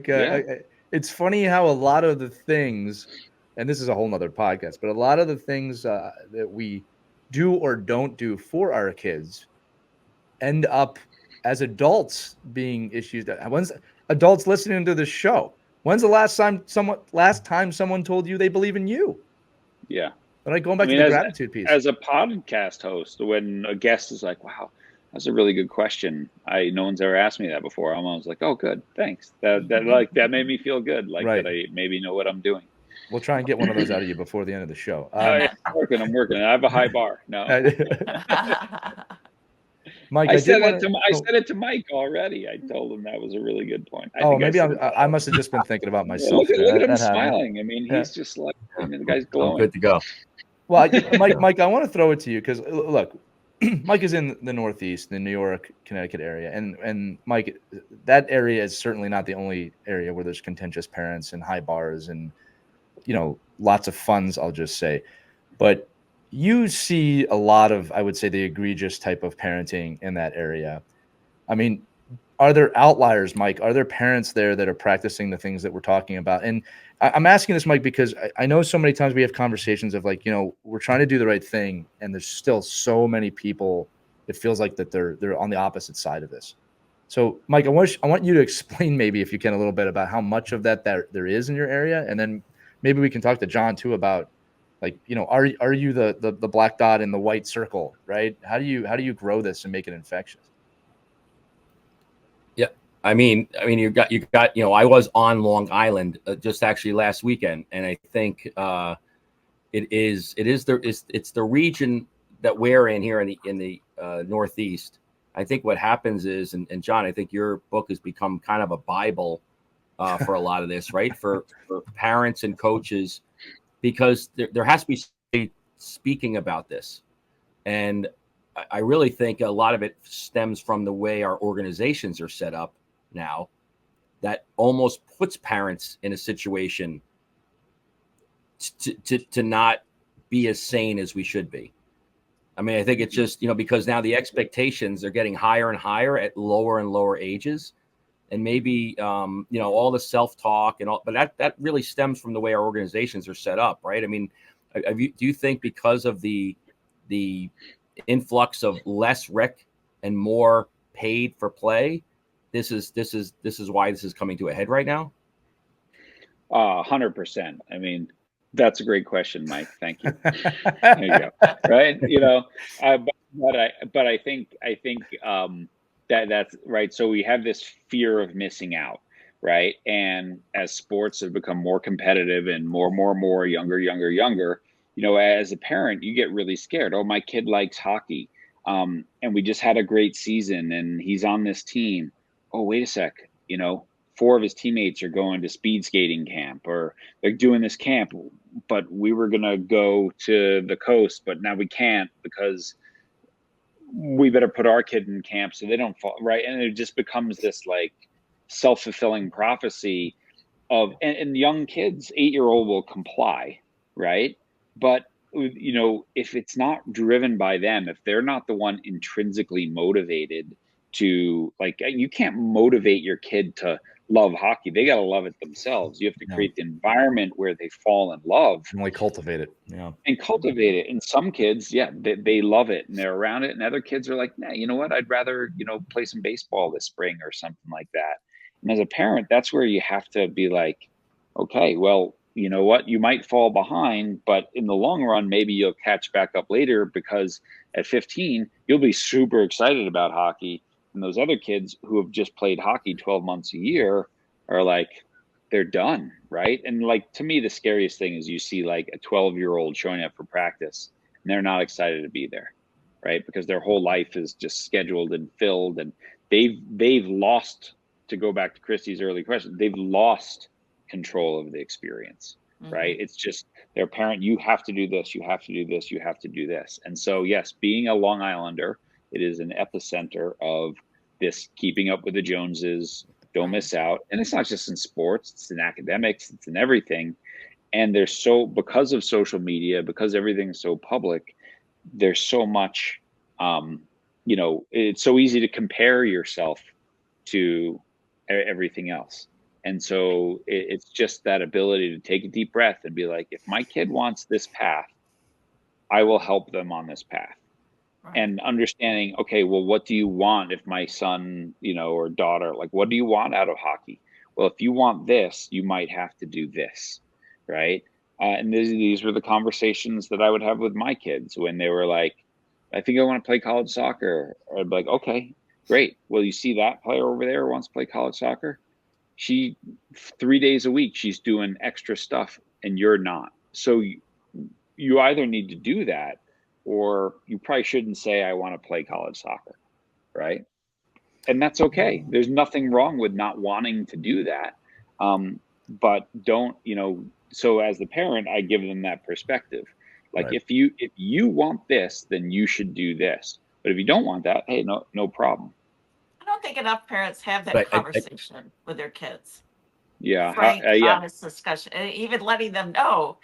Yeah. It's funny how a lot of the things, and this is a whole nother podcast, but a lot of the things that we do or don't do for our kids end up as adults being issues that when's adults listening to the show? When's the last time someone told you they believe in you? Yeah. But going I back to mean, the gratitude piece. as a podcast host, when a guest is like, "Wow, that's a really good question. No one's ever asked me that before." I'm always like, "Oh, good, thanks. That made me feel good. Like Right. that I maybe know what I'm doing." We'll try and get one of those out of you before the end of the show. I'm working. I have a high bar. No, Mike, I I did said want that to. I said it to Mike already. I told him that was a really good point. I Oh, think I maybe said it. I must have just been thinking about Yeah, myself there. look at him That happened. smiling. I mean, Yeah. he's just like, I mean, the guy's I'm glowing. good to go. Well, Mike, I want to throw it to you because look, Mike is in the Northeast, the New York, Connecticut area, and Mike, that area is certainly not the only area where there's contentious parents and high bars and lots of funds. I'll just say, but you see a lot of, I would say, the egregious type of parenting in that area. I mean, are there outliers, Mike? Are there parents there that are practicing the things that we're talking about? And I'm asking this, Mike, because I know so many times we have conversations of like, we're trying to do the right thing, and there's still so many people. It feels like that they're on the opposite side of this. So, Mike, I want you to explain maybe if you can a little bit about how much of that there is in your area, and then maybe we can talk to John too about like are you the black dot in the white circle, right? How do you grow this and make it infectious? Yeah, I mean, you got. I was on Long Island just actually last weekend, and I think it's the region that we're in here in the Northeast. I think what happens is, and John, I think your book has become kind of a Bible for a lot of this, right? For parents and coaches, because there has to be somebody speaking about this. And I really think a lot of it stems from the way our organizations are set up now that almost puts parents in a situation to not be as sane as we should be. I mean, I think it's just, because now the expectations are getting higher and higher at lower and lower ages. And maybe, all the self-talk and all, but that really stems from the way our organizations are set up, right? I mean, do you think because of the influx of less rec and more paid for play, this is why this is coming to a head right now? 100%. I mean, that's a great question, Mike. Thank you. There you go. Right. But I think that's right. So we have this fear of missing out, right? And as sports have become more competitive and more younger, as a parent, you get really scared. Oh, my kid likes hockey. And we just had a great season and he's on this team. Oh, wait a sec. 4 of his teammates are going to speed skating camp or they're doing this camp, but we were going to go to the coast, but now we can't because we better put our kid in camp so they don't fall, right? And it just becomes this like self-fulfilling prophecy of, and young kids, 8-year-old will comply, right? But if it's not driven by them, if they're not the one intrinsically motivated to, like, you can't motivate your kid to love hockey. They got to love it themselves. You have to create the environment where they fall in love and like cultivate it. Yeah. And cultivate it. And some kids, they love it and they're around it. And other kids are like, nah, you know what? I'd rather, play some baseball this spring or something like that. And as a parent, that's where you have to be like, okay, well, you know what? You might fall behind, but in the long run, maybe you'll catch back up later because at 15, you'll be super excited about hockey. And those other kids who have just played hockey 12 months a year are like, they're done, right? And like, to me, the scariest thing is you see like a 12-year-old showing up for practice and they're not excited to be there, right? Because their whole life is just scheduled and filled, and they've lost, to go back to Christy's early question, they've lost control of the experience, right? It's just their parent, you have to do this, you have to do this, you have to do this. And so, yes, being a Long Islander, it is an epicenter of this keeping up with the Joneses, don't miss out. And it's not just in sports, it's in academics, it's in everything. And there's because of social media, because everything's so public, there's so much, it's so easy to compare yourself to everything else. And so it's just that ability to take a deep breath and be like, if my kid wants this path, I will help them on this path. and understanding, okay, well, what do you want if my son, or daughter, like, what do you want out of hockey? Well, if you want this, you might have to do this, right? And these were the conversations that I would have with my kids when they were like, I think I want to play college soccer. Or I'd be like, okay, great. Well, you see that player over there who wants to play college soccer? She 3 days a week, she's doing extra stuff and you're not. So you either need to do that, or you probably shouldn't say, I want to play college soccer, right? And that's okay. There's nothing wrong with not wanting to do that. But don't, so as the parent, I give them that perspective. Like, Right. if you want this, then you should do this. But if you don't want that, hey, no problem. I don't think enough parents have that But conversation with their kids. Yeah. Frank, Yeah. honest discussion, and even letting them know,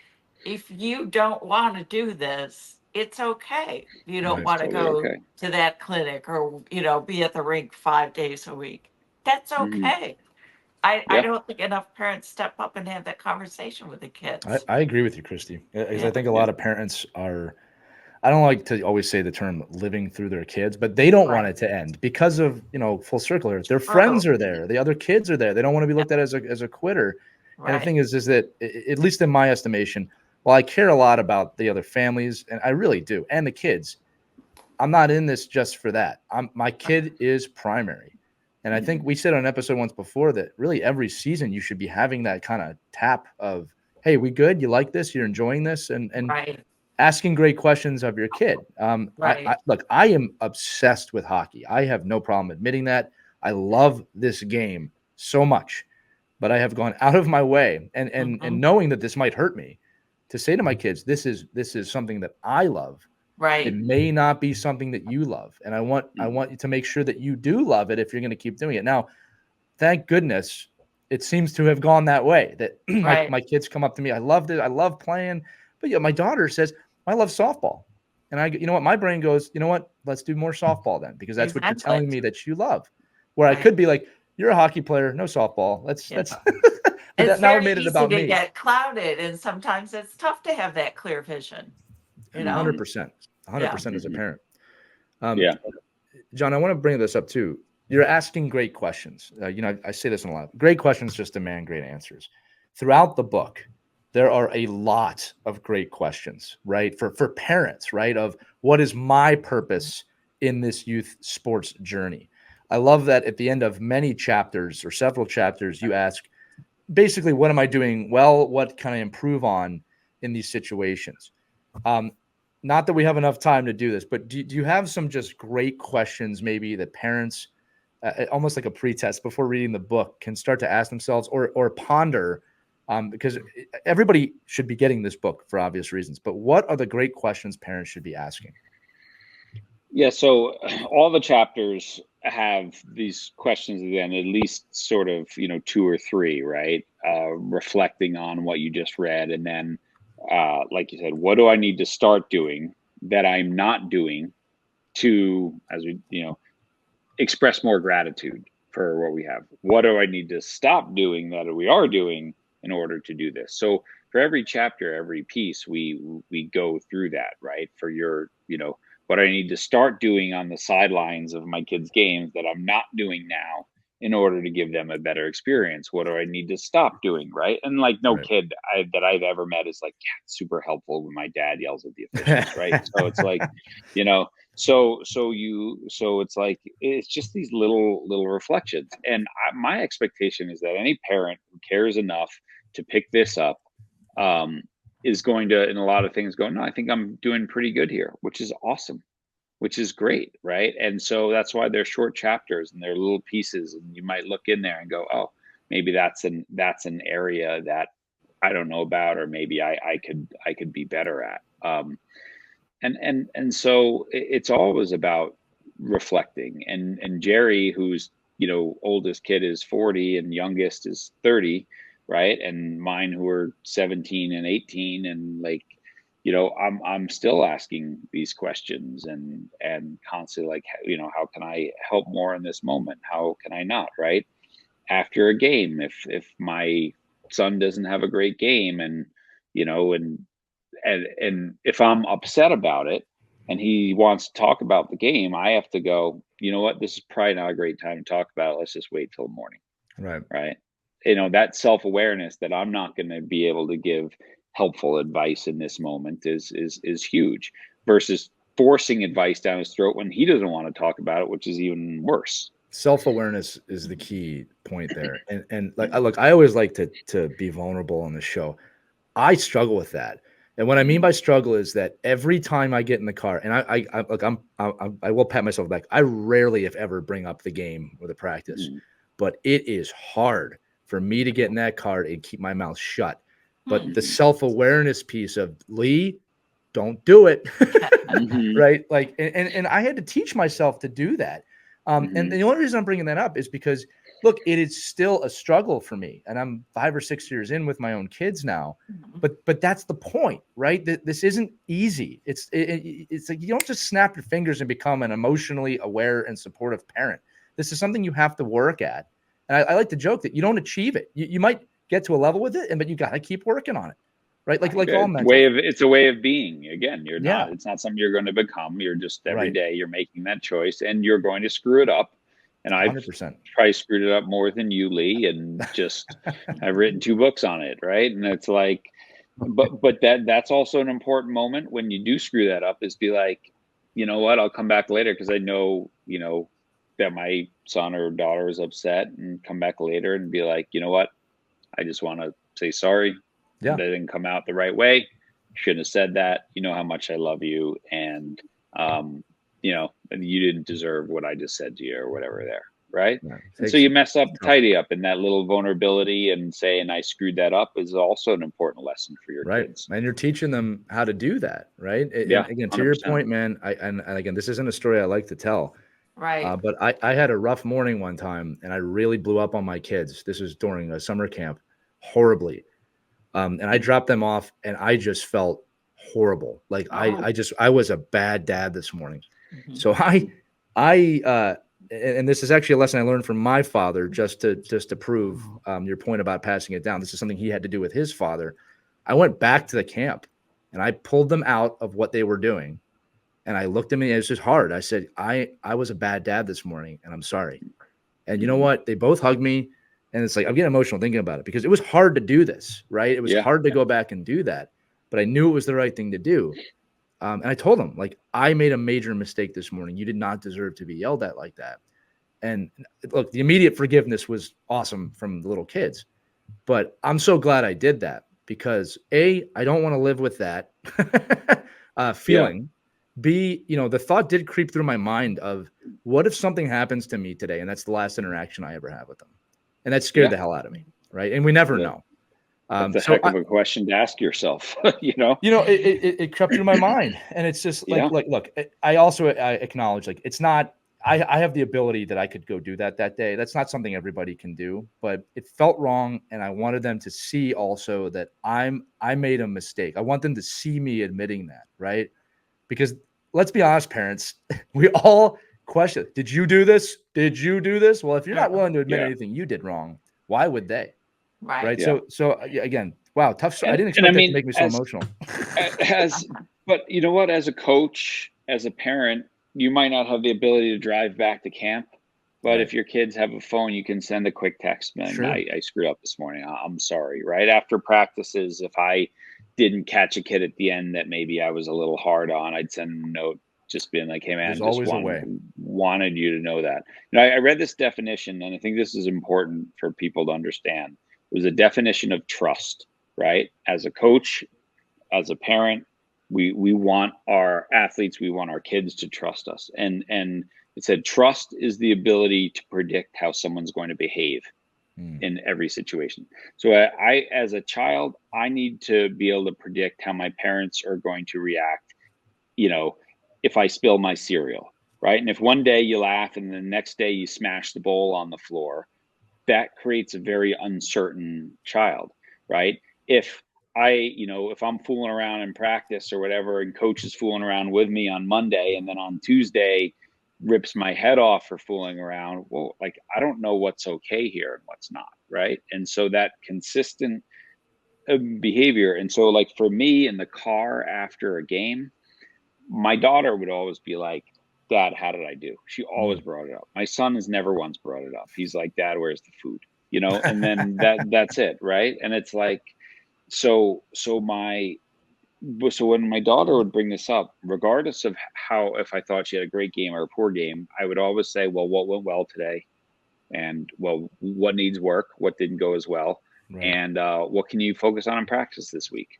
if you don't want to do this, it's okay. You don't Right. want to Totally go okay. to that clinic or be at the rink 5 days a week. That's Mhm. okay. I Yeah. don't think enough parents step up and have that conversation with the kids. I agree with you, Christy, because I Yeah. think a lot of parents are. I don't like to always say the term living through their kids, but they don't want Right. it to end because of, full circle here. Their True. friends are there. The other kids are there. They don't want to be looked at as a quitter. And the Right. thing is that at least in my estimation, while I care a lot about the other families, and I really do, and the kids, I'm not in this just for that. My kid is primary. And I think we said on an episode once before that really every season you should be having that kind of tap of, hey, we good? You like this? You're enjoying this? And Right. asking great questions of your kid. Right. Look, I am obsessed with hockey. I have no problem admitting that. I love this game so much, but I have gone out of my way and knowing that this might hurt me to say to my kids, this is something that I love. It Right. may not be something that you love, and I want you to make sure that you do love it if you're going to keep doing it. Now, thank goodness it seems to have gone that way, that Right. my kids come up to me, I loved it, I love playing, but my daughter says, I love softball. And you know what, my brain goes, you know what, let's do more softball then, because that's what you're Exactly. telling me that you love. Where I Right. could be like, you're a hockey player, no softball. Let's Yeah. but It's now I very made it easy about to me. get clouded, and sometimes it's tough to have that clear vision. 100%, 100% Yeah. as a parent. Yeah. John, I want to bring this up too. You're asking great questions. I say this in a lot. Great questions just demand great answers. Throughout the book, there are a lot of great questions, right? For parents, right? Of what is my purpose in this youth sports journey? I love that at the end of many chapters or several chapters, you ask basically, what am I doing well? What can I improve on in these situations? Um, Not that we have enough time to do this, but do you have some just great questions maybe that parents, almost like a pretest before reading the book, can start to ask themselves or ponder? Because everybody should be getting this book for obvious reasons, but what are the great questions parents should be asking? Yeah, so all the chapters have these questions at the end, at least sort of, two or three, right? Reflecting on what you just read. And then, like you said, what do I need to start doing that I'm not doing to, as we, express more gratitude for what we have? What do I need to stop doing that we are doing in order to do this? So for every chapter, every piece, we go through that, right? For your, what I need to start doing on the sidelines of my kids' games that I'm not doing now in order to give them a better experience. What do I need to stop doing, right? And like no Right. kid that I've ever met is like, yeah, it's super helpful when my dad yells at the officials, right? So it's like, you know, so it's like it's just these little reflections, and my expectation is that any parent who cares enough to pick this up um, is going to, in a lot of things, go, no, I think I'm doing pretty good here, which is awesome, which is great, right? And so that's why they're short chapters and they're little pieces, and you might look in there and go, oh, maybe that's an area that I don't know about, or maybe I could be better at. And so it's always about reflecting. And Jerry, who's oldest kid is 40 and youngest is 30, right? And mine who are 17 and 18, and like, I'm still asking these questions and constantly like, how can I help more in this moment? How can I not, right? After a game, if my son doesn't have a great game, and you know and if I'm upset about it, and he wants to talk about the game, I have to go, you know what, this is probably not a great time to talk about it. Let's just wait till morning. Right. Right. You know, that self-awareness that I'm not going to be able to give helpful advice in this moment is huge, versus forcing advice down his throat when he doesn't want to talk about it, which is even worse. Self-awareness is the key point there. And like, look, I always like to be vulnerable on the show. I struggle with that. And what I mean by struggle is that every time I get in the car, and I look, I will pat myself back. I rarely, if ever, bring up the game or the practice, but it is hard for me to get in that car and keep my mouth shut. But the self-awareness piece of, Lee, don't do it. Right. Like, and I had to teach myself to do that. And the only reason I'm bringing that up is because, look, it is still a struggle for me, and I'm 5 or 6 years in with my own kids now. But that's the point, right? This isn't easy. It's like you don't just snap your fingers and become an emotionally aware and supportive parent. This is something you have to work at. And I like to joke that you don't achieve it. You might get to a level with it, but you got to keep working on it, right? Like all mental. It's a way of being. Again, it's not something you're going to become. You're just every day you're making that choice, and you're going to screw it up. And I've 100%. probably screwed it up more than you, Lee, and just I've written 2 books on it, right? And it's like, but that's also an important moment when you do screw that up, is be like, you know what, I'll come back later, because I know, that my son or daughter is upset, and come back later and be like, you know what, I just want to say sorry. Yeah. That didn't come out the right way. Shouldn't have said that. You know how much I love you, and you didn't deserve what I just said to you, or whatever there, right? Yeah, and so you mess up, tidy up, and that little vulnerability and saying I screwed that up is also an important lesson for your kids. And you're teaching them how to do that, right? Yeah. And again, to 100%. your point, man, and again, this isn't a story I like to tell. Right. But I had a rough morning one time, and I really blew up on my kids. This was during a summer camp, horribly. And I dropped them off, and I just felt horrible. Like I was a bad dad this morning. So and this is actually a lesson I learned from my father, just to prove your point about passing it down. This is something he had to do with his father. I went back to the camp, and I pulled them out of what they were doing. And I looked at me, and it was just hard. I said, I was a bad dad this morning, and I'm sorry. And you know what? They both hugged me. And it's like, I'm getting emotional thinking about it, because it was hard to do this, right? It was hard to go back and do that, but I knew it was the right thing to do. And I told them, like, I made a major mistake this morning. You did not deserve to be yelled at like that. And look, the immediate forgiveness was awesome from the little kids, but I'm so glad I did that, because I don't want to live with that feeling. Yeah. B, the thought did creep through my mind of, what if something happens to me today, and that's the last interaction I ever have with them? And that scared the hell out of me, right? And we never know. That's a heck of a question to ask yourself. It crept through my mind, and it's just like, look, I also acknowledge, like, it's not. I have the ability that I could go do that day. That's not something everybody can do, but it felt wrong, and I wanted them to see also that I made a mistake. I want them to see me admitting that, right? Because let's be honest, parents, we all question, did you do this? Did you do this? Well, if you're not willing to admit anything you did wrong, why would they? Right. Yeah. So again, wow, tough. I didn't expect that to make me so emotional. But you know what? As a coach, as a parent, you might not have the ability to drive back to camp. But if your kids have a phone, you can send a quick text. Man, sure. I screwed up this morning. I'm sorry. Right after practices, if I didn't catch a kid at the end that maybe I was a little hard on, I'd send a note just being like, hey, man, there's always a way. Wanted you to know that. I read this definition, and I think this is important for people to understand. It was a definition of trust, right? As a coach, as a parent, we want our athletes, we want our kids to trust us. And it said trust is the ability to predict how someone's going to behave in every situation. So I, as a child, I need to be able to predict how my parents are going to react, if I spill my cereal, right? And if one day you laugh and the next day you smash the bowl on the floor, that creates a very uncertain child, right? If I'm fooling around in practice or whatever, and coach is fooling around with me on Monday, and then on Tuesday rips my head off for fooling around, well, like, I don't know what's okay here and what's not, right? And so that consistent behavior. And so, like, for me in the car after a game, my daughter would always be like, Dad, how did I do? She always brought it up. My son has never once brought it up. He's like, Dad, where's the food? You know, and then that's it, right? And it's like, so when my daughter would bring this up, regardless of how, if I thought she had a great game or a poor game, I would always say, well, what went well today? And well, what needs work? What didn't go as well? Right. And what can you focus on in practice this week?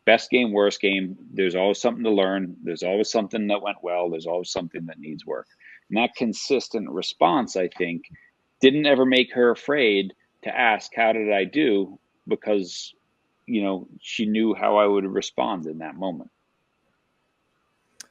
Best game, worst game, there's always something to learn. There's always something that went well. There's always something that needs work. And that consistent response, I think, didn't ever make her afraid to ask, how did I do? Because, you know, she knew how I would respond in that moment.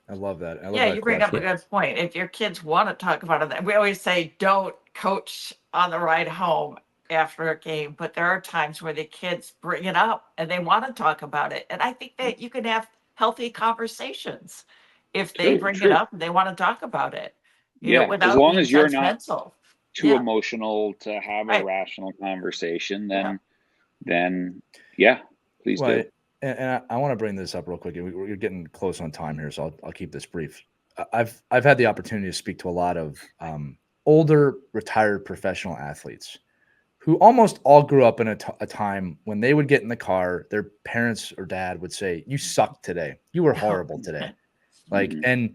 I love that. I love Yeah, that you bring up a question. good point. If your kids want to talk about it, we always say don't coach on the ride home after a game, but there are times where the kids bring it up and they want to talk about it. And I think that you can have healthy conversations if they bring it up and they want to talk about it, you know, Yeah, as without long being as you're not judgmental. too Yeah, emotional to have a right. rational conversation, Yeah. then yeah, please Well, do. and I want to bring this up real quick. We're getting close on time here, so I'll keep this brief. I've had the opportunity to speak to a lot of older retired professional athletes who almost all grew up in a time when they would get in the car, their parents or dad would say, "You sucked today. You were horrible today." Like, and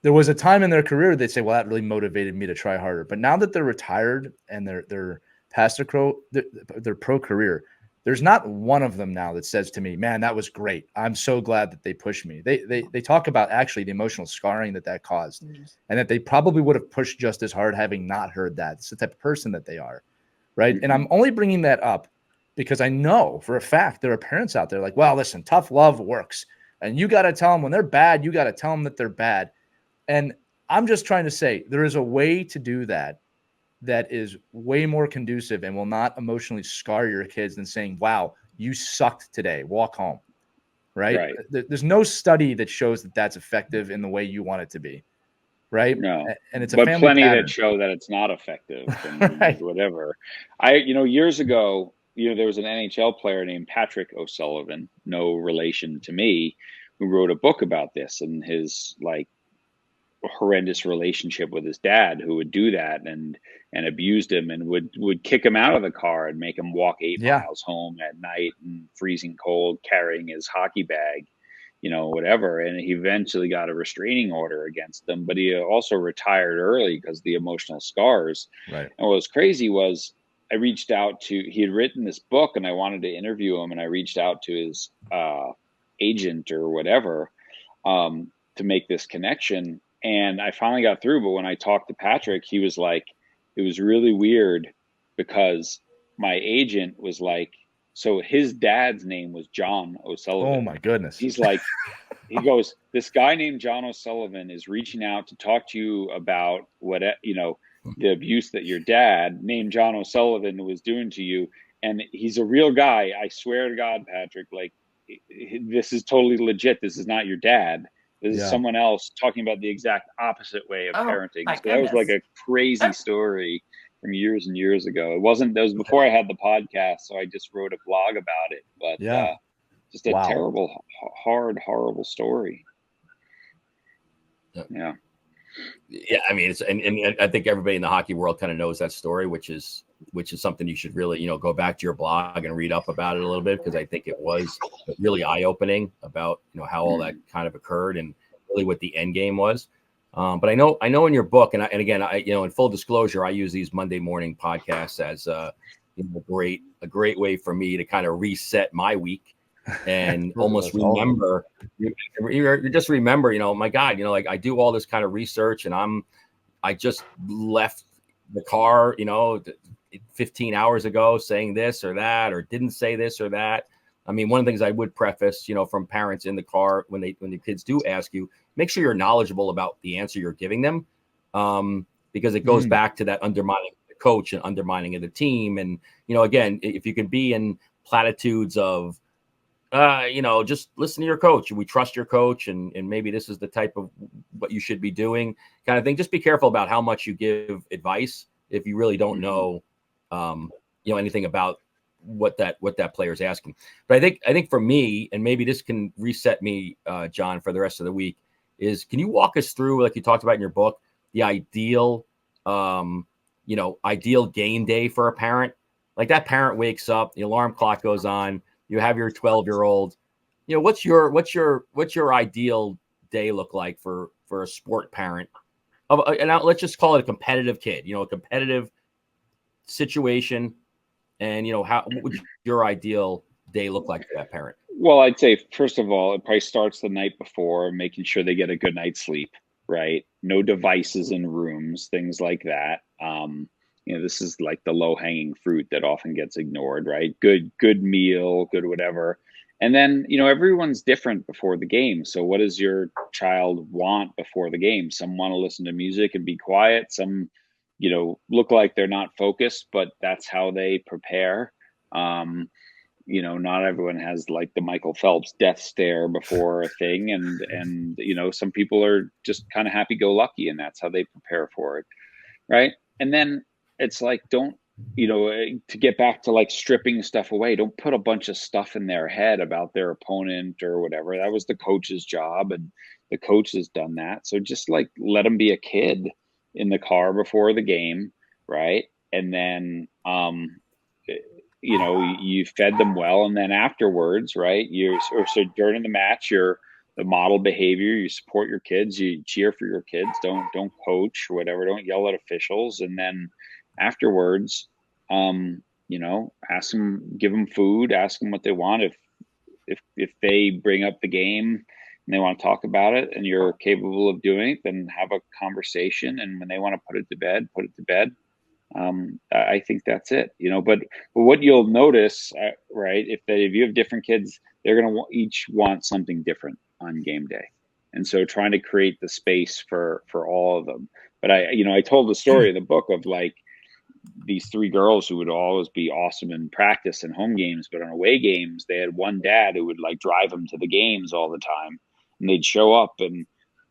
there was a time in their career they'd say, "Well, that really motivated me to try harder." But now that they're retired and they're past their pro career, there's not one of them now that says to me, "Man, that was great. I'm so glad that they pushed me." They talk about actually the emotional scarring that caused, and that they probably would have pushed just as hard having not heard that. It's the type of person that they are, right? And I'm only bringing that up because I know for a fact there are parents out there like, "Well, listen, tough love works, and you got to tell them when they're bad. You got to tell them that they're bad." And I'm just trying to say there is a way to do that that is way more conducive and will not emotionally scar your kids than saying, "Wow, you sucked today. Walk home." Right? There's no study that shows that that's effective in the way you want it to be. Right? No, And it's a but family plenty pattern. that show that it's not effective and Right. whatever. Years ago, there was an NHL player named Patrick O'Sullivan, no relation to me, who wrote a book about this and his like horrendous relationship with his dad, who would do that and abused him and would kick him out of the car and make him walk 8 miles home at night and freezing cold, carrying his hockey bag, whatever. And he eventually got a restraining order against them, but he also retired early because of the emotional scars. Right. And what was crazy was I reached out to, he had written this book and I wanted to interview him, and I reached out to his agent or whatever to make this connection. And I finally got through. But when I talked to Patrick, he was like, it was really weird because my agent was like, so his dad's name was John O'Sullivan. Oh my goodness. He's like, he goes, this guy named John O'Sullivan is reaching out to talk to you about what, the abuse that your dad named John O'Sullivan was doing to you. And he's a real guy. I swear to God, Patrick, like, this is totally legit. This is not your dad. This is someone else talking about the exact opposite way of parenting. So that was like a crazy story from years and years ago. That was before I had the podcast, so I just wrote a blog about it. But just a terrible, horrible story. Yeah. I mean, it's and I think everybody in the hockey world kind of knows that story, which is something you should really, go back to your blog and read up about it a little bit, because I think it was really eye-opening about, how all that kind of occurred and really what the end game was. But I know in your book, and again, in full disclosure, I use these Monday morning podcasts as a great way for me to kind of reset my week and almost remember. You just remember, my God, like I do all this kind of research, and I just left the car, 15 hours ago saying this or that, or didn't say this or that. I mean, one of the things I would preface, from parents in the car when the kids do ask you, make sure you're knowledgeable about the answer you're giving them, because it goes back to that undermining of the coach and undermining of the team. And, again, if you can be in platitudes of, just listen to your coach, and we trust your coach, and maybe this is the type of what you should be doing kind of thing. Just be careful about how much you give advice if you really don't know, anything about what that player is asking. But I think for me, and maybe this can reset me, John, for the rest of the week, is, can you walk us through, like you talked about in your book, the ideal, ideal game day for a parent? Like that parent wakes up, the alarm clock goes on, you have your 12-year-old, what's your ideal day look like for a sport parent? And let's just call it a competitive kid, a competitive situation. And, how would your ideal day look like for that parent? Well, I'd say, first of all, it probably starts the night before, making sure they get a good night's sleep, right? No devices in rooms, things like that. This is like the low hanging fruit that often gets ignored, right? Good meal, good whatever. And then, everyone's different before the game. So what does your child want before the game? Some want to listen to music and be quiet. Some, look like they're not focused, but that's how they prepare. Not everyone has like the Michael Phelps death stare before a thing. And some people are just kind of happy go lucky, and that's how they prepare for it. Right. And then it's like, don't, to get back to like stripping stuff away, don't put a bunch of stuff in their head about their opponent or whatever. That was the coach's job, and the coach has done that. So just like let them be a kid in the car before the game. Right. And then, you fed them well, and then afterwards, right, so during the match, you're the model behavior, you support your kids, you cheer for your kids, don't coach or whatever, don't yell at officials. And then afterwards, ask them, give them food, ask them what they want. If they bring up the game and they want to talk about it and you're capable of doing it, then have a conversation. And when they want to put it to bed, put it to bed. I think that's it, but what you'll notice, right, if you have different kids, they're going to each want something different on game day. And so trying to create the space for all of them. But I told the story in the book of like these three girls who would always be awesome in practice and home games, but on away games, they had one dad who would like drive them to the games all the time, and they'd show up and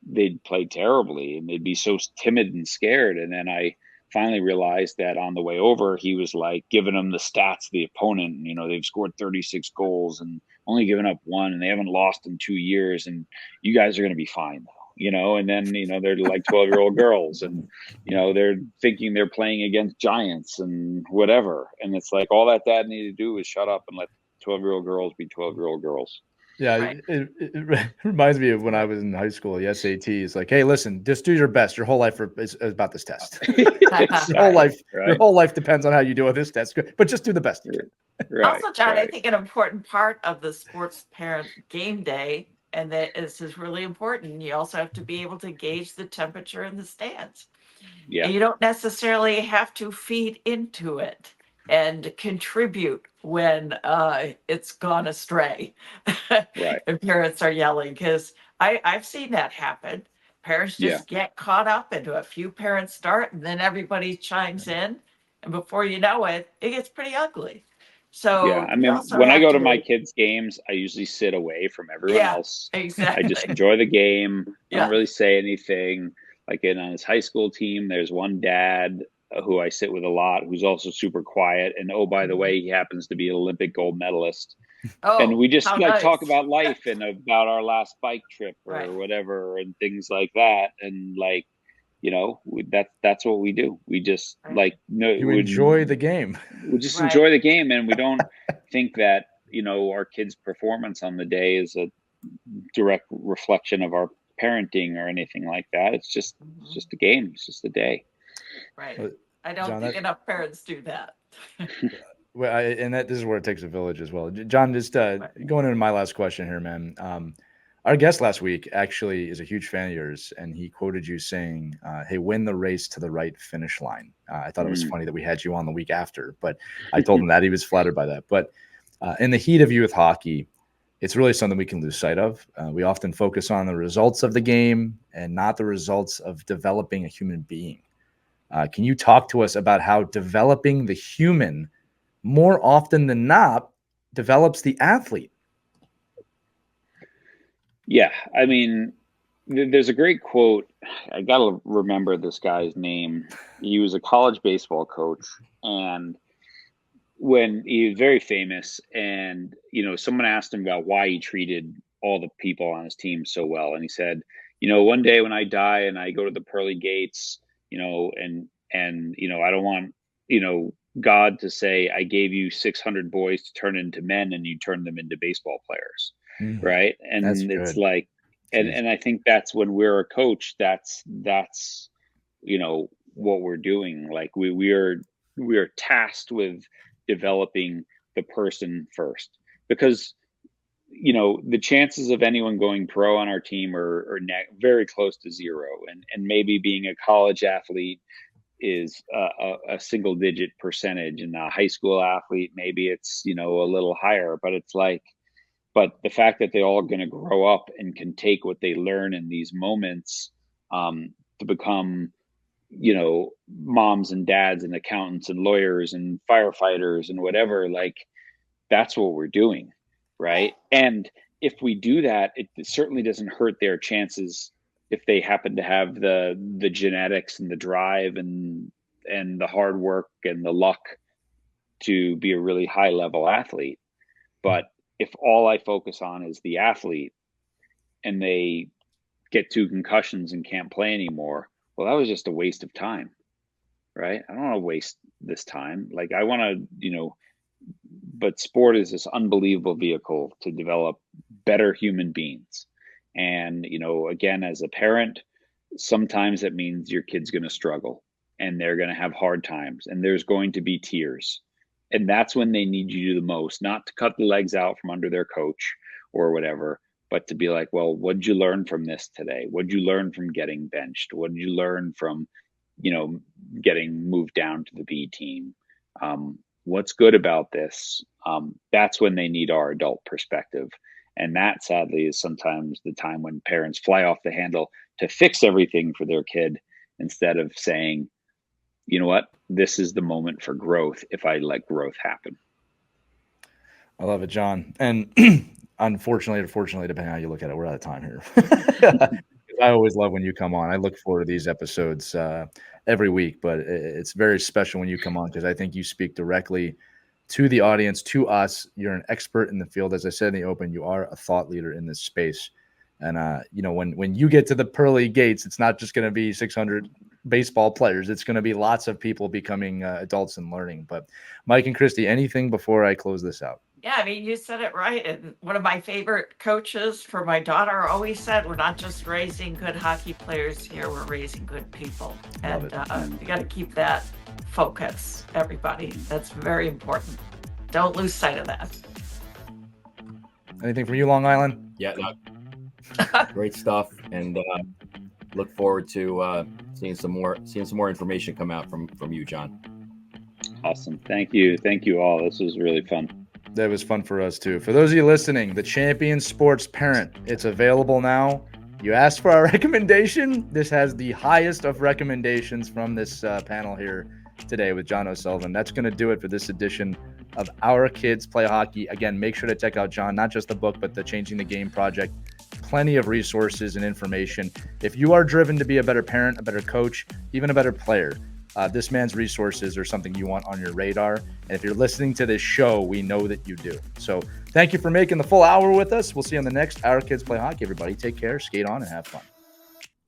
they'd play terribly and they'd be so timid and scared. And then I finally realized that on the way over, he was like giving them the stats of the opponent. They've scored 36 goals and only given up one, and they haven't lost in 2 years. And you guys are going to be fine, though. And then, they're like 12-year-old girls, and, they're thinking they're playing against giants and whatever. And it's like all that dad needed to do was shut up and let 12-year-old girls be 12-year-old girls. Yeah, Right. it reminds me of when I was in high school. The SAT is like, hey, listen, just do your best. Your whole life is about this test. Your whole life depends on how you do with this test. But just do the best you can. Right. Also, John, right. I think an important part of the sports parent game day, and that this is really important, you also have to be able to gauge the temperature in the stands. Yeah. And you don't necessarily have to feed into it and contribute when it's gone astray. Right. And parents are yelling, because I've seen that happen. Parents just get caught up into a few parents start, and then everybody chimes in. And before you know it, it gets pretty ugly. So yeah, I mean, when I go to my kids' games, I usually sit away from everyone else. Exactly. I just enjoy the game. I Yeah. don't really say anything. Like on his high school team, there's one dad who I sit with a lot, who's also super quiet. And oh, by the way, he happens to be an Olympic gold medalist. Oh, and we just how like nice. talk about life and about our last bike trip or Right. whatever and things like that. And like, that's what we do. We just Right. You enjoy the game. We just Right. enjoy the game, and we don't think that our kids' performance on the day is a direct reflection of our parenting or anything like that. It's just a game. It's just a day. Right. I don't John, think enough parents do that. Well, this is where it takes a village as well. John, just going into my last question here, man. Our guest last week actually is a huge fan of yours, and he quoted you saying, "Hey, win the race to the right finish line." I thought it was funny that we had you on the week after, but I told him that he was flattered by that. But in the heat of youth hockey, it's really something we can lose sight of. We often focus on the results of the game and not the results of developing a human being. Can you talk to us about how developing the human more often than not develops the athlete? Yeah. I mean, there's a great quote. I got to remember this guy's name. He was a college baseball coach, and when he was very famous, and someone asked him about why he treated all the people on his team so well, and he said, one day when I die and I go to the pearly gates, and I don't want, God to say, I gave you 600 boys to turn into men and you turned them into baseball players. Right. That's And it's good. like, and I think that's when we're a coach, that's, what we're doing. Like we are tasked with developing the person first, because the chances of anyone going pro on our team are very close to zero, and maybe being a college athlete is a single digit percentage, and a high school athlete maybe it's a little higher, but it's like, but the fact that they're all going to grow up and can take what they learn in these moments to become moms and dads and accountants and lawyers and firefighters and whatever, like that's what we're doing, right? And if we do that, it certainly doesn't hurt their chances if they happen to have the genetics and the drive and the hard work and the luck to be a really high level athlete. But if all I focus on is the athlete and they get 2 concussions and can't play anymore, well, that was just a waste of time, right? I don't want to waste this time. Like I want to, but sport is this unbelievable vehicle to develop better human beings. And, again, as a parent, sometimes that means your kid's going to struggle and they're going to have hard times and there's going to be tears. And that's when they need you the most, not to cut the legs out from under their coach or whatever, but to be like, well, what did you learn from this today? What did you learn from getting benched? What did you learn from, getting moved down to the B team? What's good about this? That's when they need our adult perspective. And that sadly is sometimes the time when parents fly off the handle to fix everything for their kid instead of saying, you know what, this is the moment for growth if I let growth happen. I love it, John. And unfortunately, depending on how you look at it, we're out of time here. I always love when you come on. I look forward to these episodes every week, but it's very special when you come on because I think you speak directly to the audience, to us. You're an expert in the field. As I said in the open, you are a thought leader in this space. And, when you get to the pearly gates, it's not just going to be 600 baseball players. It's going to be lots of people becoming adults and learning. But Mike and Christy, anything before I close this out? Yeah, I mean, you said it right. And one of my favorite coaches for my daughter always said, we're not just raising good hockey players here, we're raising good people. And you got to keep that focus, everybody. That's very important. Don't lose sight of that. Anything from you, Long Island? Yeah, great stuff. And look forward to seeing some more information come out from you, John. Awesome. Thank you all. This was really fun. That was fun for us too. For those of you listening, the Champion Sports Parent, it's available now. You asked for our recommendation. This has the highest of recommendations from this panel here today with John O'Sullivan. That's going to do it for this edition of Our Kids Play Hockey. Again, make sure to check out John, not just the book, but the Changing the Game project. Plenty of resources and information. If you are driven to be a better parent, a better coach, even a better player, this man's resources are something you want on your radar. And if you're listening to this show, we know that you do. So thank you for making the full hour with us. We'll see you on the next Our Kids Play Hockey, everybody. Take care, skate on, and have fun.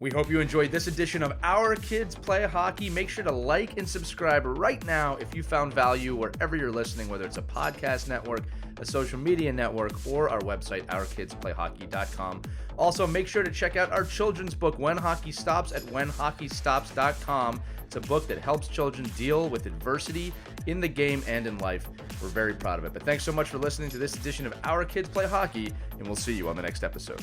We hope you enjoyed this edition of Our Kids Play Hockey. Make sure to like and subscribe right now if you found value wherever you're listening, whether it's a podcast network, a social media network, or our website, ourkidsplayhockey.com. Also, make sure to check out our children's book, When Hockey Stops, at whenhockeystops.com. It's a book that helps children deal with adversity in the game and in life. We're very proud of it. But thanks so much for listening to this edition of Our Kids Play Hockey, and we'll see you on the next episode.